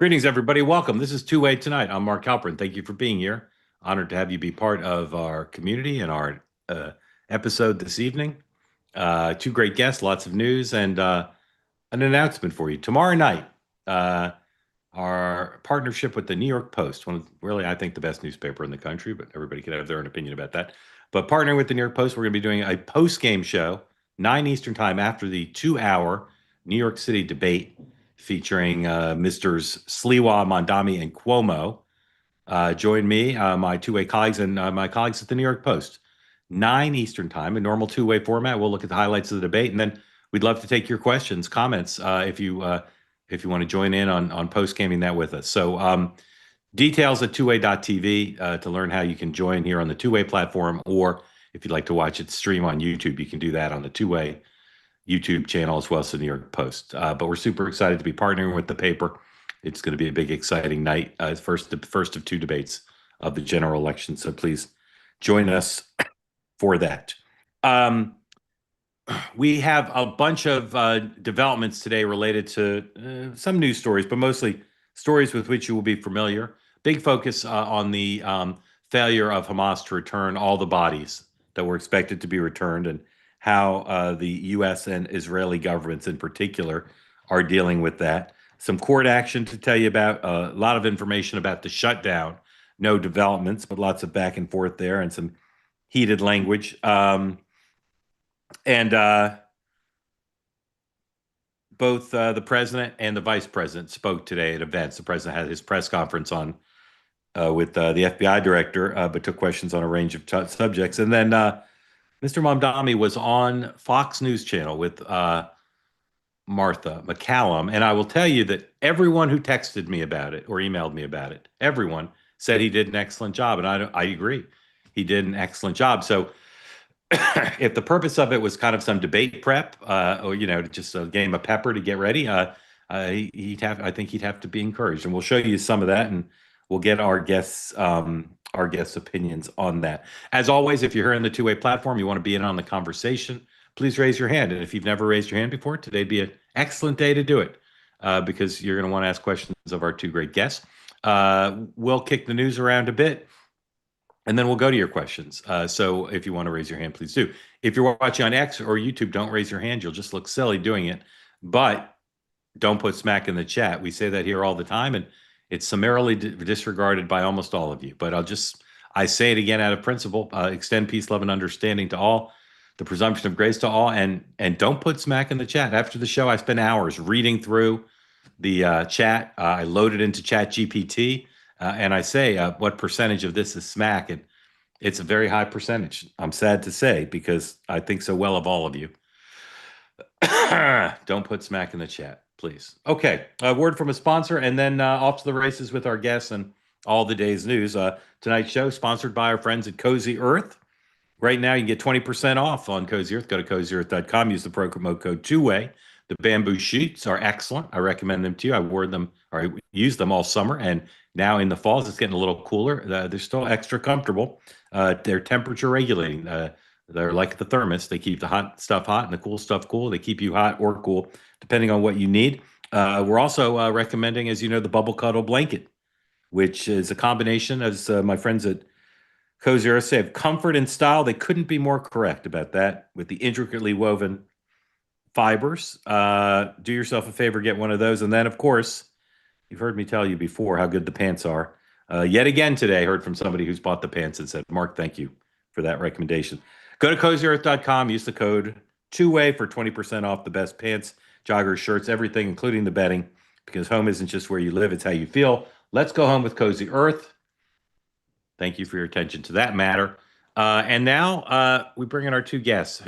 Greetings, everybody. Welcome. This is Two Way Tonight. I'm Mark Halperin. Thank you for being here. Honored to have you be part of our community and our episode this evening. Two great guests, lots of news, and an announcement for you. Tomorrow night, uh, our partnership with the New York Post, one of really, I think, the best newspaper in the country, but everybody can have their own opinion about that. But partnering with the New York Post, we're going to be doing a post-game show, 9 Eastern time, after the 2-hour New York City debate featuring Misters Sliwa, Mondami, and Cuomo. Join me, my two-way colleagues, and my colleagues at the New York Post. 9 Eastern time, a normal two-way format. We'll look at the highlights of the debate, and then we'd love to take your questions, comments, if you want to join in on post-gaming that with us. So details at twoway.tv to learn how you can join here on the two-way platform, or if you'd like to watch it stream on YouTube, you can do that on the two-way YouTube channel as well as the New York Post. But we're super excited to be partnering with the paper. It's going to be a big, exciting night. The first of two debates of the general election. So please join us for that. We have a bunch of developments today related to some news stories, but mostly stories with which you will be familiar. Big focus on the failure of Hamas to return all the bodies that were expected to be returned, and how the U.S. and Israeli governments in particular are dealing with that. Some court action to tell you about, a lot of information about the shutdown. No developments, but lots of back and forth there and some heated language. And both the president and the vice president spoke today at events. The president had his press conference on with the FBI director, but took questions on a range of subjects. And then Mr. Mamdani was on Fox News Channel with Martha McCallum, and I will tell you that everyone who texted me about it or emailed me about it, everyone said he did an excellent job, and I agree. He did an excellent job. So if the purpose of it was kind of some debate prep, or just a game of pepper to get ready, I think he'd have to be encouraged, and we'll show you some of that, and we'll get our guests' opinions on that. As always, if you're here on the two-way platform, you want to be in on the conversation, please raise your hand. And if you've never raised your hand before, today'd be an excellent day to do it, because you're going to want to ask questions of our two great guests. We'll kick the news around a bit, and then we'll go to your questions. So if you want to raise your hand, please do. If you're watching on X or YouTube, don't raise your hand. You'll just look silly doing it. But don't put smack in the chat. We say that here all the time, and it's summarily disregarded by almost all of you. But I say it again out of principle, extend peace, love, and understanding to all, the presumption of grace to all, and don't put smack in the chat. After the show, I spent hours reading through the chat. I loaded into Chat GPT, and I say, what percentage of this is smack? And it's a very high percentage. I'm sad to say, because I think so well of all of you. Don't put smack in the chat, please. Okay, a word from a sponsor, and then off to the races with our guests and all the day's news. Tonight's show sponsored by our friends at Cozy Earth. Right now, you can get 20% off on Cozy Earth. Go to CozyEarth.com. Use the promo code Two-Way. The bamboo sheets are excellent. I recommend them to you. I wore them, or I used them all summer, and now in the falls, it's getting a little cooler. They're still extra comfortable. They're temperature regulating. They're like the thermos. They keep the hot stuff hot and the cool stuff cool. They keep you hot or cool, depending on what you need. We're also recommending, as you know, the Bubble Cuddle Blanket, which is a combination, as my friends at Cozy Earth say, of comfort and style. They couldn't be more correct about that, with the intricately woven fibers. Do yourself a favor, get one of those. And then, of course, you've heard me tell you before how good the pants are. Yet again today, heard from somebody who's bought the pants and said, Mark, thank you for that recommendation. Go to CozyEarth.com, use the code Two-Way for 20% off the best pants, joggers, shirts, everything, including the bedding, because home isn't just where you live, it's how you feel. Let's go home with Cozy Earth. Thank you for your attention to that matter. And now we bring in our two guests,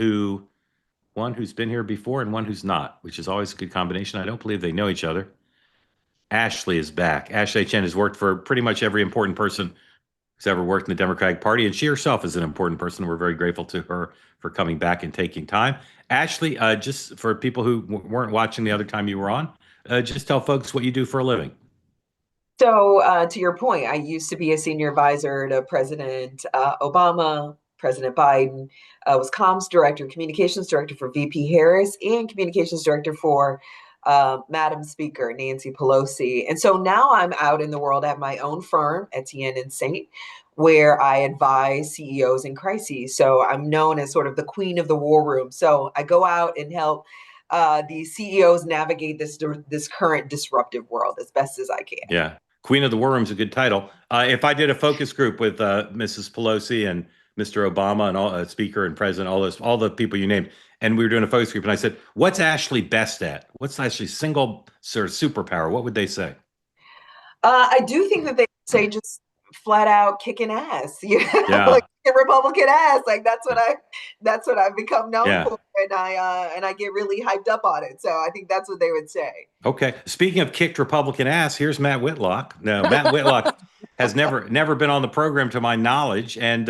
one who's been here before and one who's not, which is always a good combination. I don't believe they know each other. Ashley is back. Ashley Etienne has worked for pretty much every important person who's ever worked in the Democratic Party, and she herself is an important person. We're very grateful to her for coming back and taking time. Ashley, just for people who weren't watching the other time you were on, just tell folks what you do for a living. So to your point, I used to be a senior advisor to President Obama, President Biden, was comms director, communications director for VP Harris, and communications director for Madam Speaker Nancy Pelosi. And so now I'm out in the world at my own firm, Etienne and Saint, where I advise CEOs in crises. So I'm known as sort of the queen of the war room. So I go out and help the CEOs navigate this current disruptive world as best as I can. Yeah. Queen of the War Room's a good title. If I did a focus group with Mrs. Pelosi and Mr. Obama and all Speaker and President, all the people you named, and we were doing a focus group, and I said, "What's Ashley best at? What's Ashley's single sort of superpower?" What would they say? I do think that they say just flat out kicking ass, like Yeah. Republican ass. Like that's what I've become known Yeah. for, and I get really hyped up on it. So I think that's what they would say. Okay. Speaking of kicked Republican ass, here's Matt Whitlock. No, Matt Whitlock has never been on the program to my knowledge, and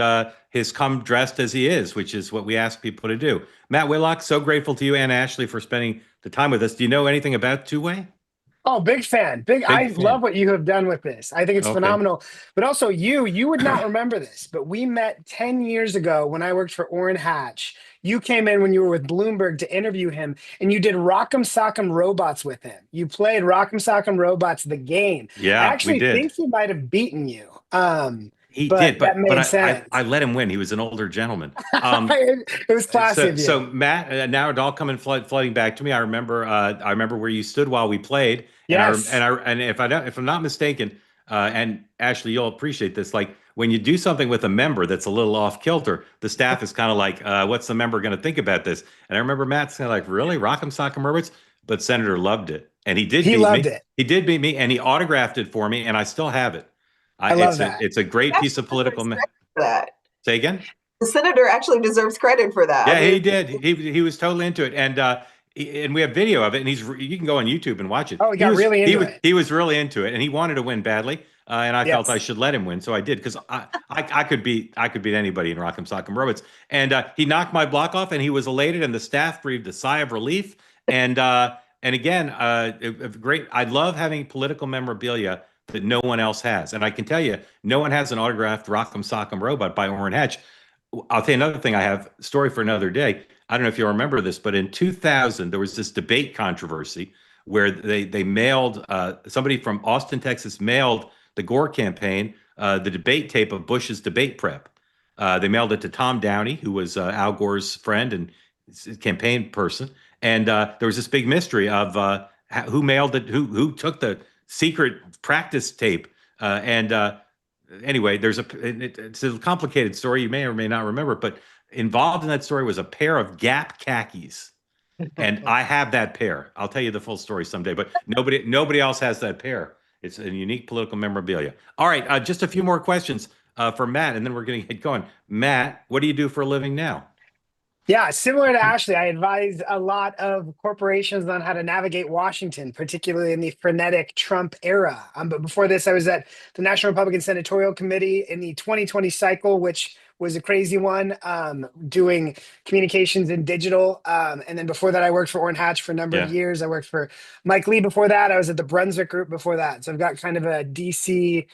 has come dressed as he is, which is what we ask people to do. Matt Whitlock, so grateful to you and Ashley for spending the time with us. Do you know anything about two-way? Oh, big fan. Big. Big I love fan. what you have done with this. I think it's Okay. phenomenal. But also you would not remember this, but we met 10 years ago when I worked for Orrin Hatch. You came in when you were with Bloomberg to interview him, and you did Rock'em Sock'em Robots with him. You played Rock'em Sock'em Robots, the game. I Yeah, we actually did. think he might have beaten you. He But did, that but made sense. I let him win. He was an older gentleman. It was classy of you. So Matt, now it all coming flooding back to me. I remember where you stood while we played, Yes. and if I'm not mistaken, and Ashley, you'll appreciate this. Like when you do something with a member that's a little off kilter, the staff is kind of like, "What's the member going to think about this?" And I remember Matt saying, "Like, really, Rock'em Sock'em Roberts?" But Senator loved it, and he did He beat loved me. it. He did beat me, and he autographed it for me, and I still have it. I love that. It's a great piece of political. For that. Say again. The senator actually deserves credit for that. Yeah, I mean, he did. He was totally into it, and we have video of it, and you can go on YouTube and watch it. Oh, he got really into it. He was really into it, and he wanted to win badly, and I felt I Yes. should let him win, so I did because I could beat anybody in Rock'em Sock'em Robots, and he knocked my block off, and he was elated, and the staff breathed a sigh of relief, and again, great. I love having political memorabilia that no one else has, and I can tell you, no one has an autographed Rock'em Sock'em Robot by Orrin Hatch. I'll tell you another thing. I have story for another day. I don't know if you remember this, but in 2000 there was this debate controversy where they mailed somebody from Austin, Texas, mailed the Gore campaign the debate tape of Bush's debate prep. They mailed it to Tom Downey, who was Al Gore's friend and campaign person, and there was this big mystery of who mailed it, who took the secret practice tape, and anyway, it's a complicated story. You may or may not remember, but involved in that story was a pair of Gap khakis, and I have that pair. I'll tell you the full story someday, but nobody else has that pair. It's a unique political memorabilia. All right, just a few more questions for Matt, and then we're going to get going. Matt, what do you do for a living now? Yeah, similar to Ashley, I advise a lot of corporations on how to navigate Washington, particularly in the frenetic Trump era. But before this, I was at the National Republican Senatorial Committee in the 2020 cycle, which was a crazy one, doing communications and digital. And then before that, I worked for Orrin Hatch for a number of years. I worked for Mike Lee before that. I was at the Brunswick Group before that. So I've got kind of a DC,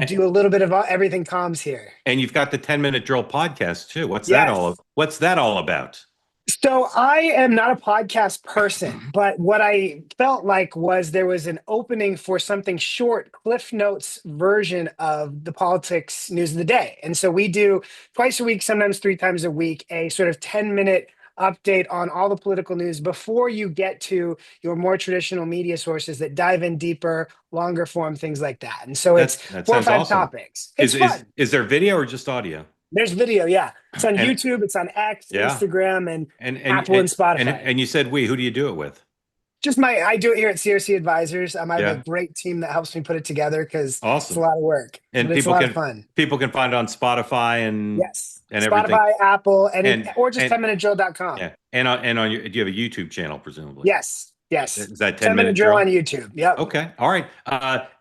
do a little bit of everything comms here. And you've got the 10-minute drill podcast too. What's that all about? So I am not a podcast person, but what I felt like was there was an opening for something short, Cliff Notes version of the politics news of the day. And so we do twice a week, sometimes 3 times a week, a sort of 10-minute update on all the political news before you get to your more traditional media sources that dive in deeper, longer form, things like that. And so it's 4 or 5 topics. It's fun. Is there video or just audio? There's video, yeah. It's on YouTube, it's on X, Instagram, and Apple and Spotify. And you said who do you do it with? Just I do it here at CRC Advisors. I have a great team that helps me put it together because it's a lot of work. And it's a lot of fun. People can find it on Spotify and Spotify, everything. Apple, or just 10minutedrill.com. Yeah. And on do you have a YouTube channel, presumably? Yes. Is that 10-minute drill on YouTube? Yep. Okay. All right.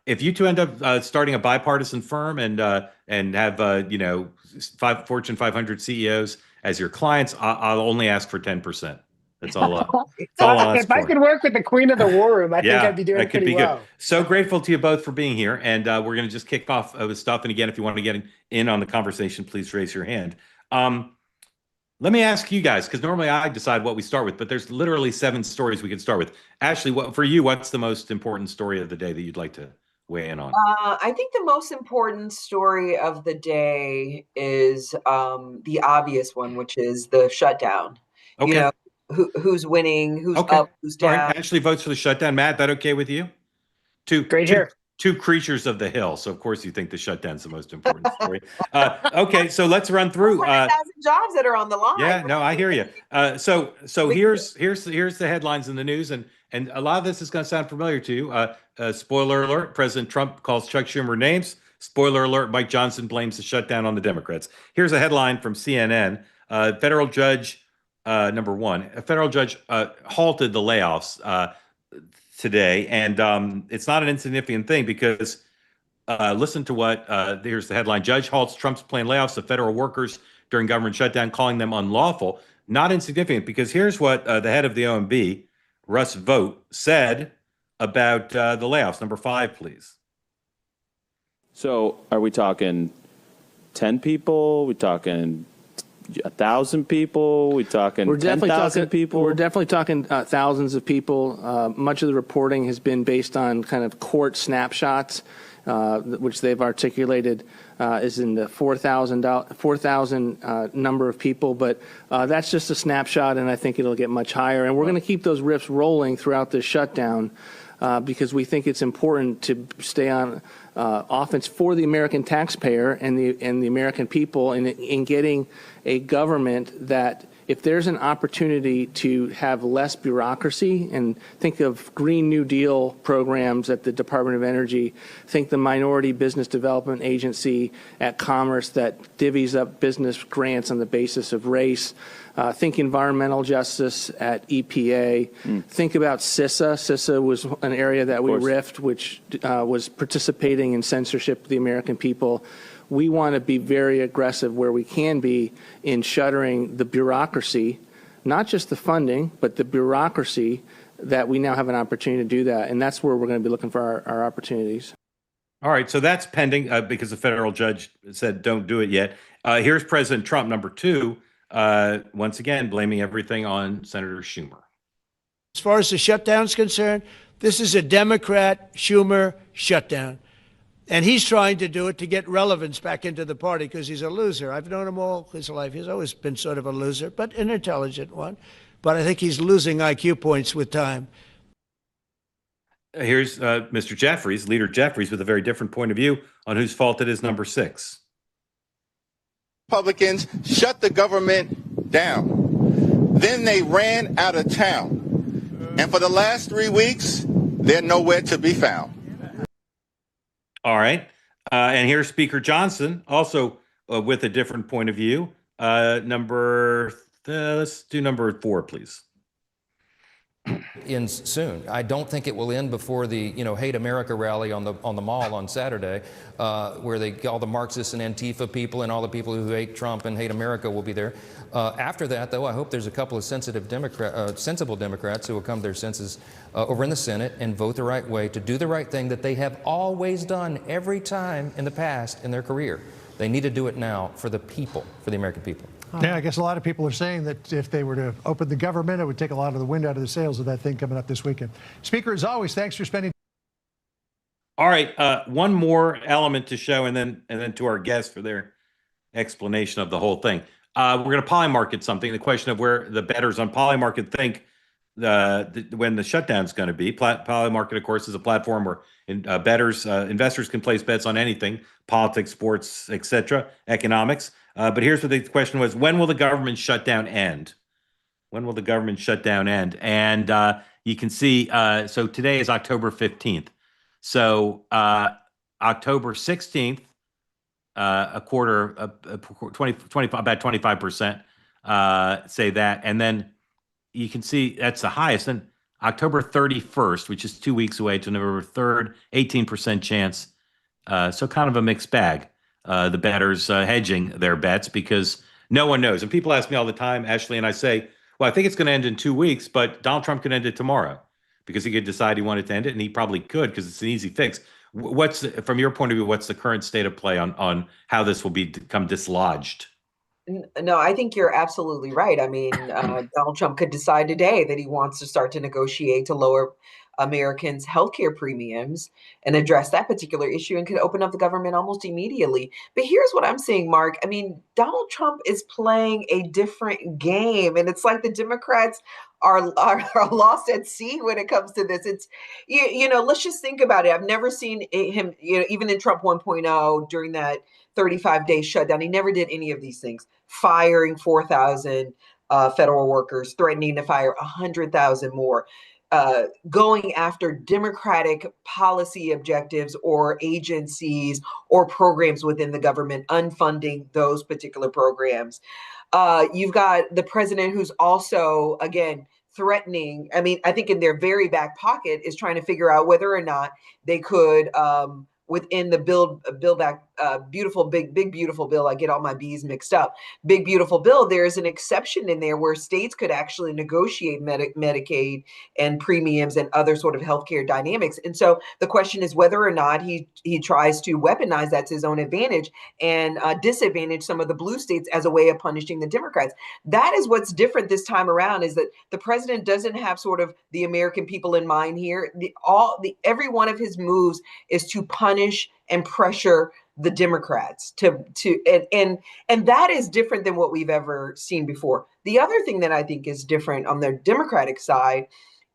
If you two end up starting a bipartisan firm and have Fortune 500 CEOs as your clients, I'll only ask for 10%. That's all. If I could work with the queen of the war room, I think I'd be doing pretty well. Good. So grateful to you both for being here, and we're going to just kick off with stuff. And again, if you want to get in on the conversation, please raise your hand. Let me ask you guys, because normally I decide what we start with, but there's literally 7 stories we can start with. Ashley, for you, what's the most important story of the day that you'd like to weigh in on? I think the most important story of the day is the obvious one, which is the shutdown. You Okay. know, who's winning, who's Okay. up, who's All right. down. Ashley votes for the shutdown. Matt, that okay with you? Two, Great two, here. two creatures of the hill. So of course you think the shutdown's the most important story. Okay, so let's run through. 100,000 jobs that are on the line. Yeah, no, I hear you. So We- here's the headlines in the news, and a lot of this is going to sound familiar to you. Spoiler alert: President Trump calls Chuck Schumer names. Spoiler alert: Mike Johnson blames the shutdown on the Democrats. Here's a headline from CNN: Federal judge number one, a federal judge halted the layoffs today, and it's not an insignificant thing because listen to what here's the headline: Judge halts Trump's planned layoffs of federal workers during government shutdown, calling them unlawful. Not insignificant because here's what the head of the OMB, Russ Vogt, said about the layoffs. Number 5, please. So are we talking 10 people? We talking 1,000 people? We talking 10,000 people? We're definitely talking thousands of people. Much of the reporting has been based on kind of court snapshots, which they've articulated is in the 4,000 number of people. But that's just a snapshot, and I think it'll get much higher. And we're going to keep those riffs rolling throughout this shutdown because we think it's important to stay on offense for the American taxpayer and the American people in getting a government that, if there's an opportunity to have less bureaucracy, and think of Green New Deal programs at the Department of Energy, think the Minority Business Development Agency at Commerce that divvies up business grants on the basis of race, think environmental justice at EPA, think about CISA. CISA was an area that we riffed, which was participating in censorship of the American people. We want to be very aggressive where we can be in shuttering the bureaucracy, not just the funding, but the bureaucracy, that we now have an opportunity to do that. And that's where we're going to be looking for our opportunities. All right, so that's pending because the federal judge said don't do it yet. Here's President Trump, number 2, once again blaming everything on Senator Schumer. As far as the shutdown is concerned, this is a Democrat Schumer shutdown. And he's trying to do it to get relevance back into the party because he's a loser. I've known him all his life. He's always been sort of a loser, but an intelligent one. But I think he's losing IQ points with time. Here's Mr. Jeffries, Leader Jeffries, with a very different point of view on whose fault it is, number 6. Republicans shut the government down. Then they ran out of town. And for the last 3 weeks, they're nowhere to be found. All right. And here's Speaker Johnson, also with a different point of view. Let's do number 4, please. Ends soon. I don't think it will end before the Hate America rally on the Mall on Saturday, where all the Marxists and Antifa people and all the people who hate Trump and hate America will be there. After that, though, I hope there's a couple of sensible Democrats who will come to their senses over in the Senate and vote the right way to do the right thing that they have always done every time in the past in their career. They need to do it now for the people, for the American people. Yeah, I guess a lot of people are saying that if they were to open the government, it would take a lot of the wind out of the sails of that thing coming up this weekend. Speaker, as always, thanks for spending. All right, one more element to show, and then to our guests for their explanation of the whole thing. We're going to polymarket something. The question of where the bettors on polymarket think when the shutdown's going to be. Polymarket, of course, is a platform where investors can place bets on anything: politics, sports, etc., economics. But here's what the question was: when will the government shutdown end? When will the government shutdown end? And you can see, so today is October 15th. So October 16th, about 25% say that. And then you can see that's the highest. And October 31st, which is 2 weeks away, to November 3rd, 18% chance. So kind of a mixed bag. The bettors hedging their bets because no one knows. And people ask me all the time, Ashley, and I say, well, I think it's going to end in 2 weeks, but Donald Trump could end it tomorrow because he could decide he wanted to end it, and he probably could because it's an easy fix. From your point of view, what's the current state of play on how this will become dislodged? No, I think you're absolutely right. I mean, Donald Trump could decide today that he wants to start to negotiate to lower Americans' healthcare premiums and address that particular issue and could open up the government almost immediately. But here's what I'm saying, Mark. I mean, Donald Trump is playing a different game, and it's like the Democrats are lost at sea when it comes to this. It's let's just think about it. I've never seen him, even in Trump 1.0 during that 35-day shutdown. He never did any of these things. Firing 4,000 federal workers, threatening to fire 100,000 more. Going after Democratic policy objectives or agencies or programs within the government, unfunding those particular programs. You've got the president who's also, again, threatening. I mean, I think in their very back pocket is trying to figure out whether or not they could, within the Build Back beautiful, big, beautiful bill. I get all my B's mixed up. Big, beautiful bill. There is an exception in there where states could actually negotiate Medicaid and premiums and other sort of healthcare dynamics. And so the question is whether or not he tries to weaponize that to his own advantage and disadvantage some of the blue states as a way of punishing the Democrats. That is what's different this time around, is that the president doesn't have sort of the American people in mind here. Every one of his moves is to punish and pressure the Democrats and that is different than what we've ever seen before. The other thing that I think is different on the Democratic side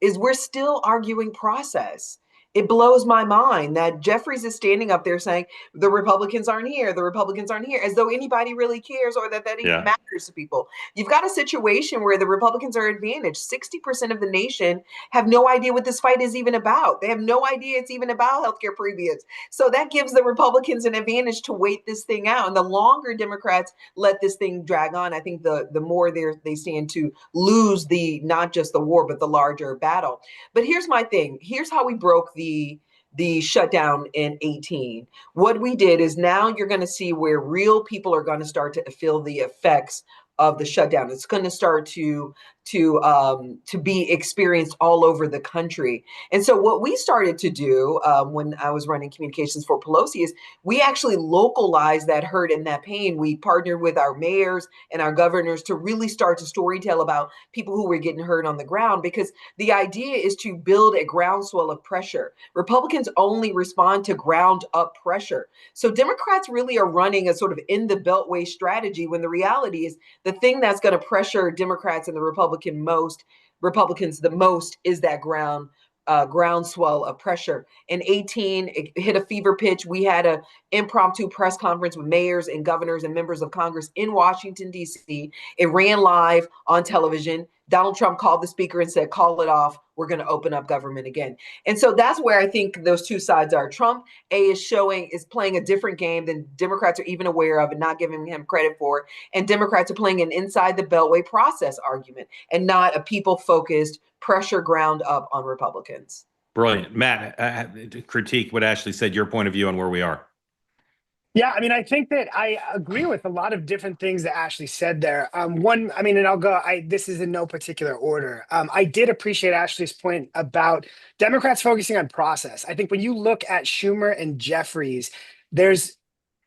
is we're still arguing process. It blows my mind that Jeffries is standing up there saying the Republicans aren't here, as though anybody really cares or that even matters to people. You've got a situation where the Republicans are advantaged. 60% of the nation have no idea what this fight is even about. They have no idea it's even about healthcare premiums. So that gives the Republicans an advantage to wait this thing out. And the longer Democrats let this thing drag on, I think the more they stand to lose not just the war, but the larger battle. But here's my thing. Here's how we broke the shutdown in 18. What we did is now you're going to see where real people are going to start to feel the effects of the shutdown. It's going to start to be experienced all over the country. And so what we started to do when I was running communications for Pelosi is we actually localized that hurt and that pain. We partnered with our mayors and our governors to really start to storytell about people who were getting hurt on the ground, because the idea is to build a groundswell of pressure. Republicans only respond to ground up pressure. So Democrats really are running a sort of in the beltway strategy, when the reality is the thing that's going to pressure Democrats and the Republicans the most is that groundswell of pressure. In 18, it hit a fever pitch. We had an impromptu press conference with mayors and governors and members of Congress in Washington, D.C. It ran live on television. Donald Trump called the speaker and said, call it off. We're going to open up government again. And so that's where I think those two sides are. Trump, is playing a different game than Democrats are even aware of and not giving him credit for. And Democrats are playing an inside the beltway process argument and not a people-focused pressure ground up on Republicans. Brilliant. Matt, critique what Ashley said, your point of view on where we are. Yeah, I mean, I think that I agree with a lot of different things that Ashley said there. This is in no particular order. I did appreciate Ashley's point about Democrats focusing on process. I think when you look at Schumer and Jeffries, there's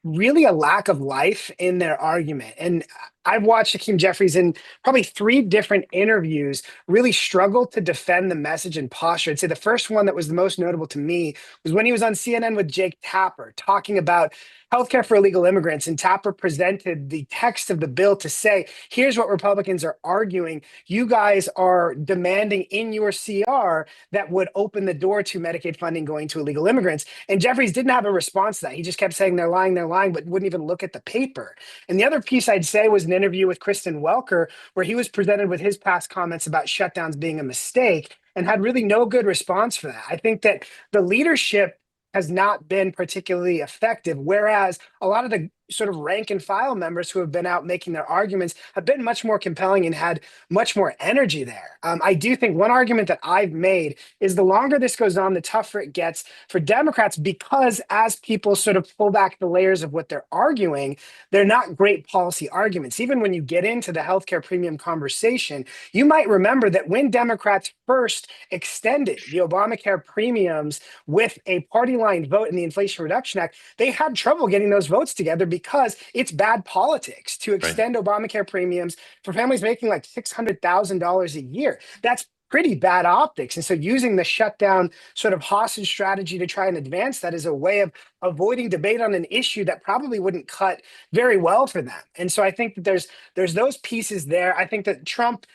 really a lack of life in their argument. And I've watched Hakeem Jeffries in probably 3 different interviews really struggle to defend the message and posture. I'd say the first one that was the most notable to me was when he was on CNN with Jake Tapper talking about healthcare for illegal immigrants. And Tapper presented the text of the bill to say, here's what Republicans are arguing. You guys are demanding in your CR that would open the door to Medicaid funding going to illegal immigrants. And Jeffries didn't have a response to that. He just kept saying they're lying, but wouldn't even look at the paper. And the other piece I'd say was an interview with Kristen Welker, where he was presented with his past comments about shutdowns being a mistake and had really no good response for that. I think that the leadership has not been particularly effective, whereas a lot of the sort of rank and file members who have been out making their arguments have been much more compelling and had much more energy there. I do think one argument that I've made is the longer this goes on, the tougher it gets for Democrats, because as people sort of pull back the layers of what they're arguing, they're not great policy arguments. Even when you get into the healthcare premium conversation, you might remember that when Democrats first extended the Obamacare premiums with a party line vote in the Inflation Reduction Act, they had trouble getting those votes together because it's bad politics to extend Obamacare premiums for families making like $600,000 a year. That's pretty bad optics. And so using the shutdown sort of hostage strategy to try and advance that is a way of avoiding debate on an issue that probably wouldn't cut very well for them. And so I think that there's those pieces there. I think that Trump,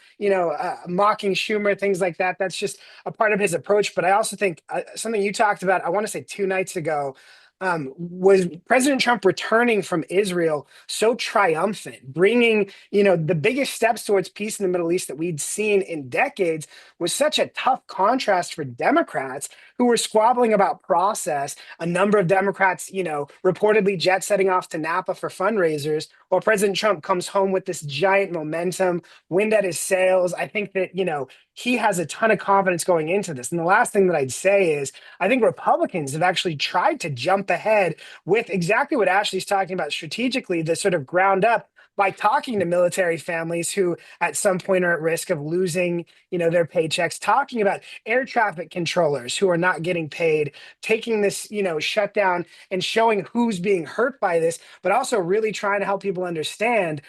mocking Schumer, things like that, that's just a part of his approach. But I also think something you talked about, I want to say 2 nights ago, was President Trump returning from Israel so triumphant, bringing, the biggest steps towards peace in the Middle East that we'd seen in decades, was such a tough contrast for Democrats who were squabbling about process. A number of Democrats, reportedly jet setting off to Napa for fundraisers, while President Trump comes home with this giant momentum, wind at his sails. I think that, he has a ton of confidence going into this. And the last thing that I'd say is, I think Republicans have actually tried to jump ahead with exactly what Ashley's talking about strategically, the sort of ground up, by talking to military families who at some point are at risk of losing, their paychecks, talking about air traffic controllers who are not getting paid, taking this, shutdown and showing who's being hurt by this, but also really trying to help people understand,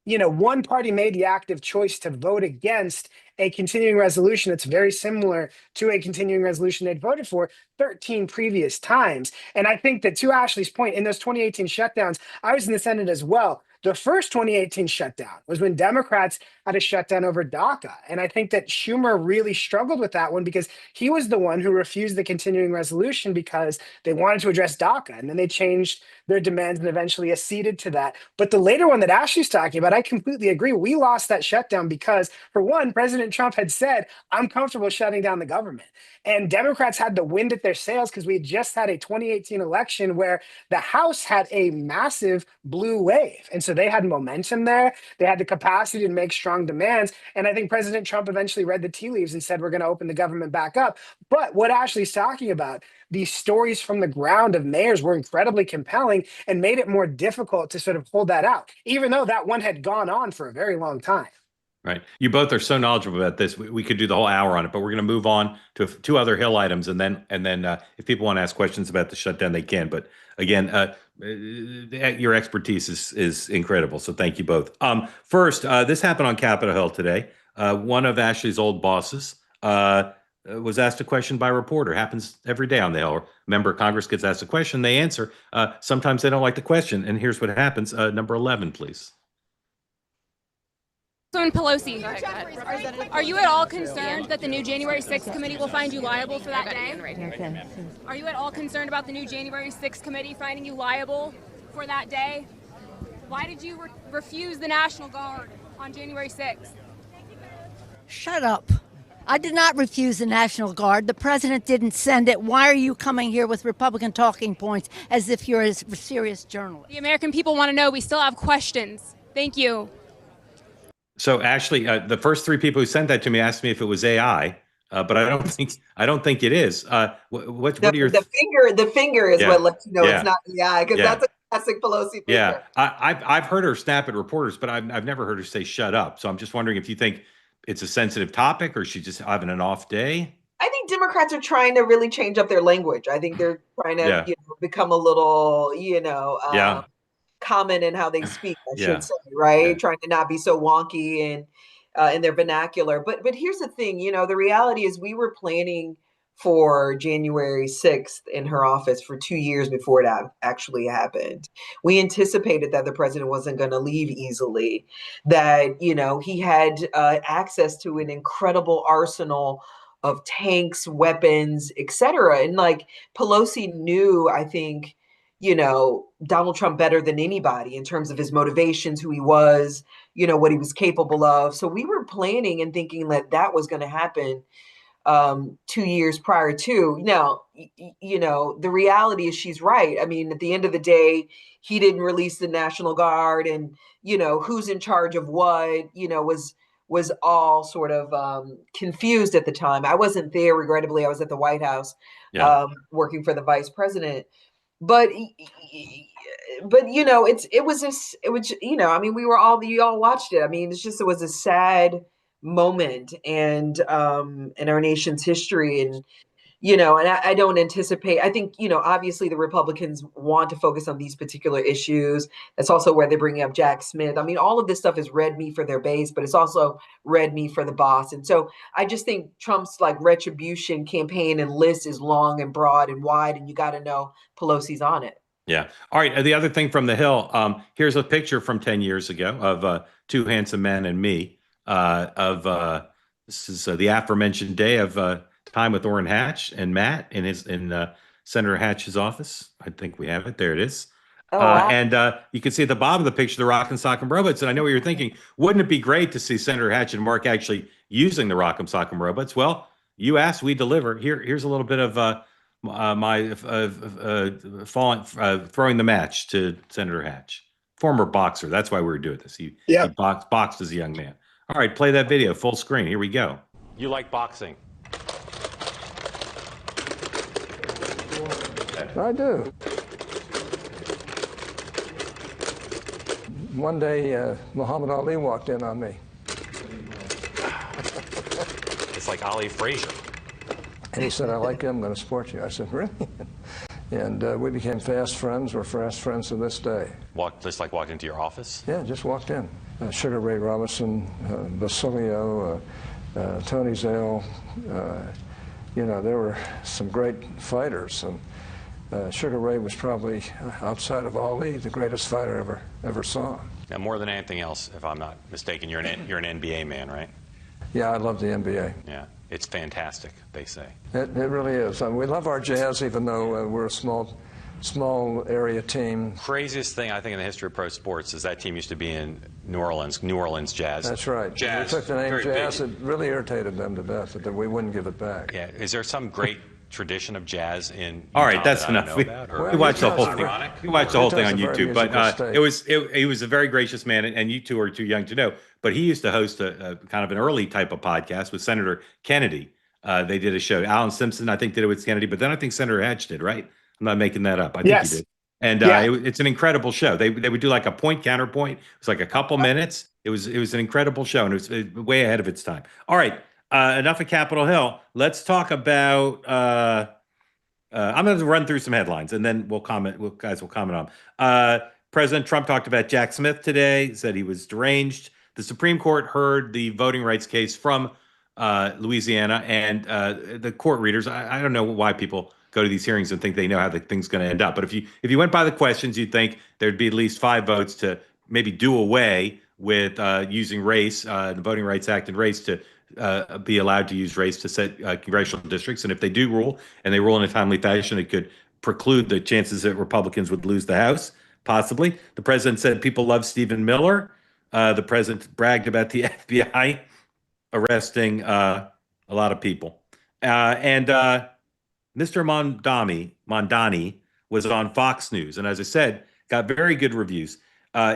one party made the active choice to vote against a continuing resolution that's very similar to a continuing resolution they'd voted for 13 previous times. And I think that, to Ashley's point, in those 2018 shutdowns, I was in the Senate as well. The first 2018 shutdown was when Democrats had a shutdown over DACA. And I think that Schumer really struggled with that one because he was the one who refused the continuing resolution because they wanted to address DACA. And then they changed their demands and eventually acceded to that. But the later one that Ashley's talking about, I completely agree. We lost that shutdown because, for one, President Trump had said, I'm comfortable shutting down the government. And Democrats had the wind at their sails because we had just had a 2018 election where the House had a massive blue wave. And so they had momentum there. They had the capacity to make strong demands. And I think President Trump eventually read the tea leaves and said, we're going to open the government back up. But what Ashley's talking about, these stories from the ground of mayors were incredibly compelling and made it more difficult to sort of hold that out, even though that one had gone on for a very long time. Right. You both are so knowledgeable about this. We could do the whole hour on it, but we're going to move on to 2 other Hill items, and then if people want to ask questions about the shutdown, they can. But again, your expertise is incredible. So thank you both. First, this happened on Capitol Hill today. One of Ashley's old bosses was asked a question by a reporter. Happens every day on the Hill. A member of Congress gets asked a question, they answer. Sometimes they don't like the question, and here's what happens. Number 11, please. Pelosi, are you at all concerned that the new January 6th committee will find you liable for that day? Are you at all concerned about the new January 6th committee finding you liable for that day? Why did you refuse the National Guard on January 6th? Shut up. I did not refuse the National Guard. The president didn't send it. Why are you coming here with Republican talking points as if you're a serious journalist? The American people want to know. We still have questions. Thank you. So Ashley, the first 3 people who sent that to me asked me if it was AI, but I don't think it is. What are your the finger is what lets you know it's not AI, because that's a classic Pelosi finger. Yeah, I've heard her snap at reporters, but I've never heard her say shut up. So I'm just wondering if you think it's a sensitive topic or she's just having an off day. I think Democrats are trying to really change up their language. I think they're trying to become a little common in how they speak, I should say, right? Yeah. Trying to not be so wonky in their vernacular. But here's the thing, the reality is we were planning for January 6th in her office for 2 years before it actually happened. We anticipated that the president wasn't going to leave easily, that, he had access to an incredible arsenal of tanks, weapons, et cetera. And Pelosi knew, I think, Donald Trump better than anybody in terms of his motivations, who he was, what he was capable of. So we were planning and thinking that was going to happen 2 years prior to. Now, the reality is she's right. I mean, at the end of the day, he didn't release the National Guard, and, who's in charge of what, was all sort of confused at the time. I wasn't there, regrettably. I was at the White House working for the vice president. But we were you all watched it. I mean, it was a sad moment and in our nation's history. And and I don't anticipate, I think, obviously the Republicans want to focus on these particular issues. That's also where they're bringing up Jack Smith. I mean, all of this stuff is red meat for their base, but it's also red meat for the boss. And so I just think Trump's retribution campaign and list is long and broad and wide, and you got to know Pelosi's on it. Yeah. All right. The other thing from the Hill, here's a picture from 10 years ago of two handsome men and me this is the aforementioned day of time with Orrin Hatch and Matt in Senator Hatch's office. I think we have it. There it is. Oh, wow. And you can see at the bottom of the picture, the Rock'em Sock'em Robots. And I know what you're thinking. Wouldn't it be great to see Senator Hatch and Mark actually using the Rock'em Sock'em Robots? Well, you asked, we deliver. Here's a little bit of my throwing the match to Senator Hatch, former boxer. That's why we were doing this. He boxed as a young man. All right, play that video full screen. Here we go. You like boxing? I do. One day, Muhammad Ali walked in on me. It's like Ali Frazier. And he said, I like you, I'm going to support you. I said, really? And we became fast friends. We're fast friends to this day. Just like walked into your office? Yeah, just walked in. Sugar Ray Robinson, Basilio, Tony Zale. There were some great fighters. And Sugar Ray was probably, outside of Ali, the greatest fighter ever saw. Now, more than anything else, if I'm not mistaken, you're an NBA man, right? Yeah, I love the NBA. Yeah, it's fantastic, they say. It really is. We love our Jazz, even though we're a small area team. Craziest thing I think in the history of pro sports is that team used to be in New Orleans Jazz. That's right. Jazz. We took the name Jazz. Big. It really irritated them to death that we wouldn't give it back. Yeah. Is there some great tradition of jazz in Utah? All right, that's enough. We watched the whole thing. We watched the whole thing on YouTube, but he was a very gracious man, and you two are too young to know. But he used to host a kind of an early type of podcast with Senator Kennedy. They did a show. Alan Simpson, I think, did it with Kennedy, but then I think Senator Hatch did, right? I'm not making that up. I think he did. And it's an incredible show. They would do like a point counterpoint. It was like a couple minutes. It was an incredible show, and it was way ahead of its time. All right, enough of Capitol Hill. Let's talk about. I'm going to run through some headlines, and then we'll comment. Guys will comment on. President Trump talked about Jack Smith today. Said he was deranged. The Supreme Court heard the voting rights case from Louisiana, and the court readers. I don't know why people go to these hearings and think they know how the thing's going to end up. But if you went by the questions, you'd think there'd be at least 5 votes to maybe do away with using race, the Voting Rights Act and race to be allowed to use race to set congressional districts. And if they do rule, and they rule in a timely fashion, it could preclude the chances that Republicans would lose the House, possibly. The president said people love Stephen Miller. The president bragged about the FBI arresting a lot of people. And Mr. Mondani was on Fox News. And as I said, got very good reviews.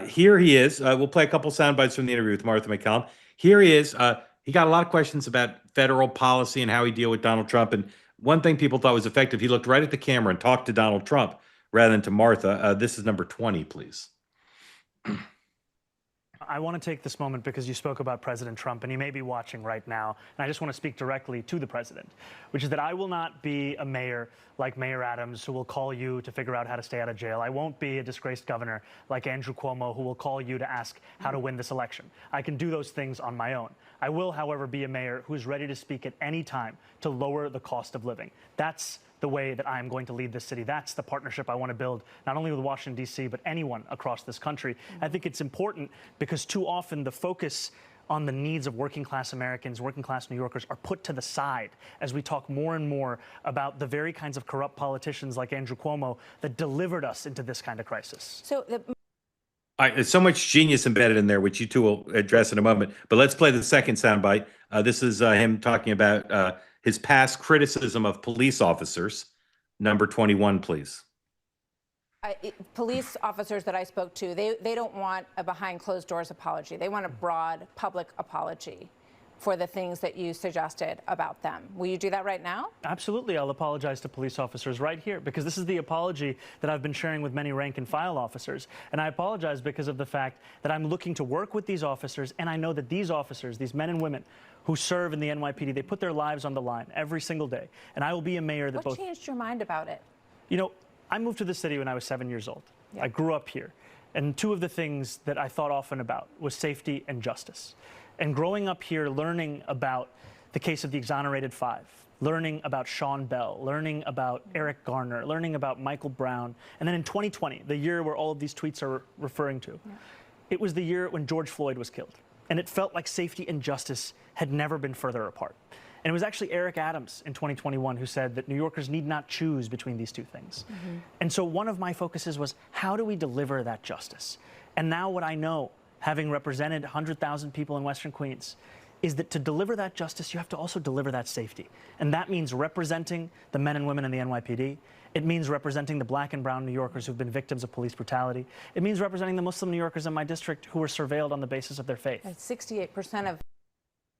Here he is. We'll play a couple sound bites from the interview with Martha McCallum. Here he is. He got a lot of questions about federal policy and how he deal with Donald Trump. And one thing people thought was effective, he looked right at the camera and talked to Donald Trump rather than to Martha. This is number 20, please. I want to take this moment because you spoke about President Trump, and he may be watching right now, and I just want to speak directly to the president, which is that I will not be a mayor like Mayor Adams who will call you to figure out how to stay out of jail. I won't be a disgraced governor like Andrew Cuomo who will call you to ask how to win this election. I can do those things on my own. I will, however, be a mayor who is ready to speak at any time to lower the cost of living. That's the way that I'm going to lead this city. That's the partnership I want to build, not only with Washington, D.C., but anyone across this country. I think it's important because too often the focus on the needs of working class Americans, working class New Yorkers are put to the side as we talk more and more about the very kinds of corrupt politicians like Andrew Cuomo that delivered us into this kind of crisis. All right, there's so much genius embedded in there, which you two will address in a moment. But let's play the second soundbite. This is him talking about his past criticism of police officers. Number 21, please. Police officers that I spoke to, they don't want a behind closed doors apology. They want a broad public apology. for the things that you suggested about them. Will you do that right now? Absolutely. I'll apologize to police officers right here, because this is the apology that I've been sharing with many rank and file officers. And I apologize because of the fact that I'm looking to work with these officers, and I know that these officers, these men and women who serve in the NYPD, they put their lives on the line every single day. And I will be a mayor that What changed your mind about it? You know, I moved to the city when I was 7 years old. Yeah. I grew up here. And two of the things that I thought often about was safety and justice. And growing up here, learning about the case of the exonerated five, learning about Sean Bell, learning about Eric Garner, learning about Michael Brown. And then in 2020, the year where all of these tweets are referring to, it was the year when George Floyd was killed. And it felt like safety and justice had never been further apart. And it was actually Eric Adams in 2021 who said that New Yorkers need not choose between these two things. And so one of my focuses was, how do we deliver that justice? And now what I know, having represented 100,000 people in Western Queens, is that to deliver that justice, you have to also deliver that safety. And that means representing the men and women in the NYPD. It means representing the black and brown New Yorkers who've been victims of police brutality. It means representing the Muslim New Yorkers in my district who were surveilled on the basis of their faith. 68% of...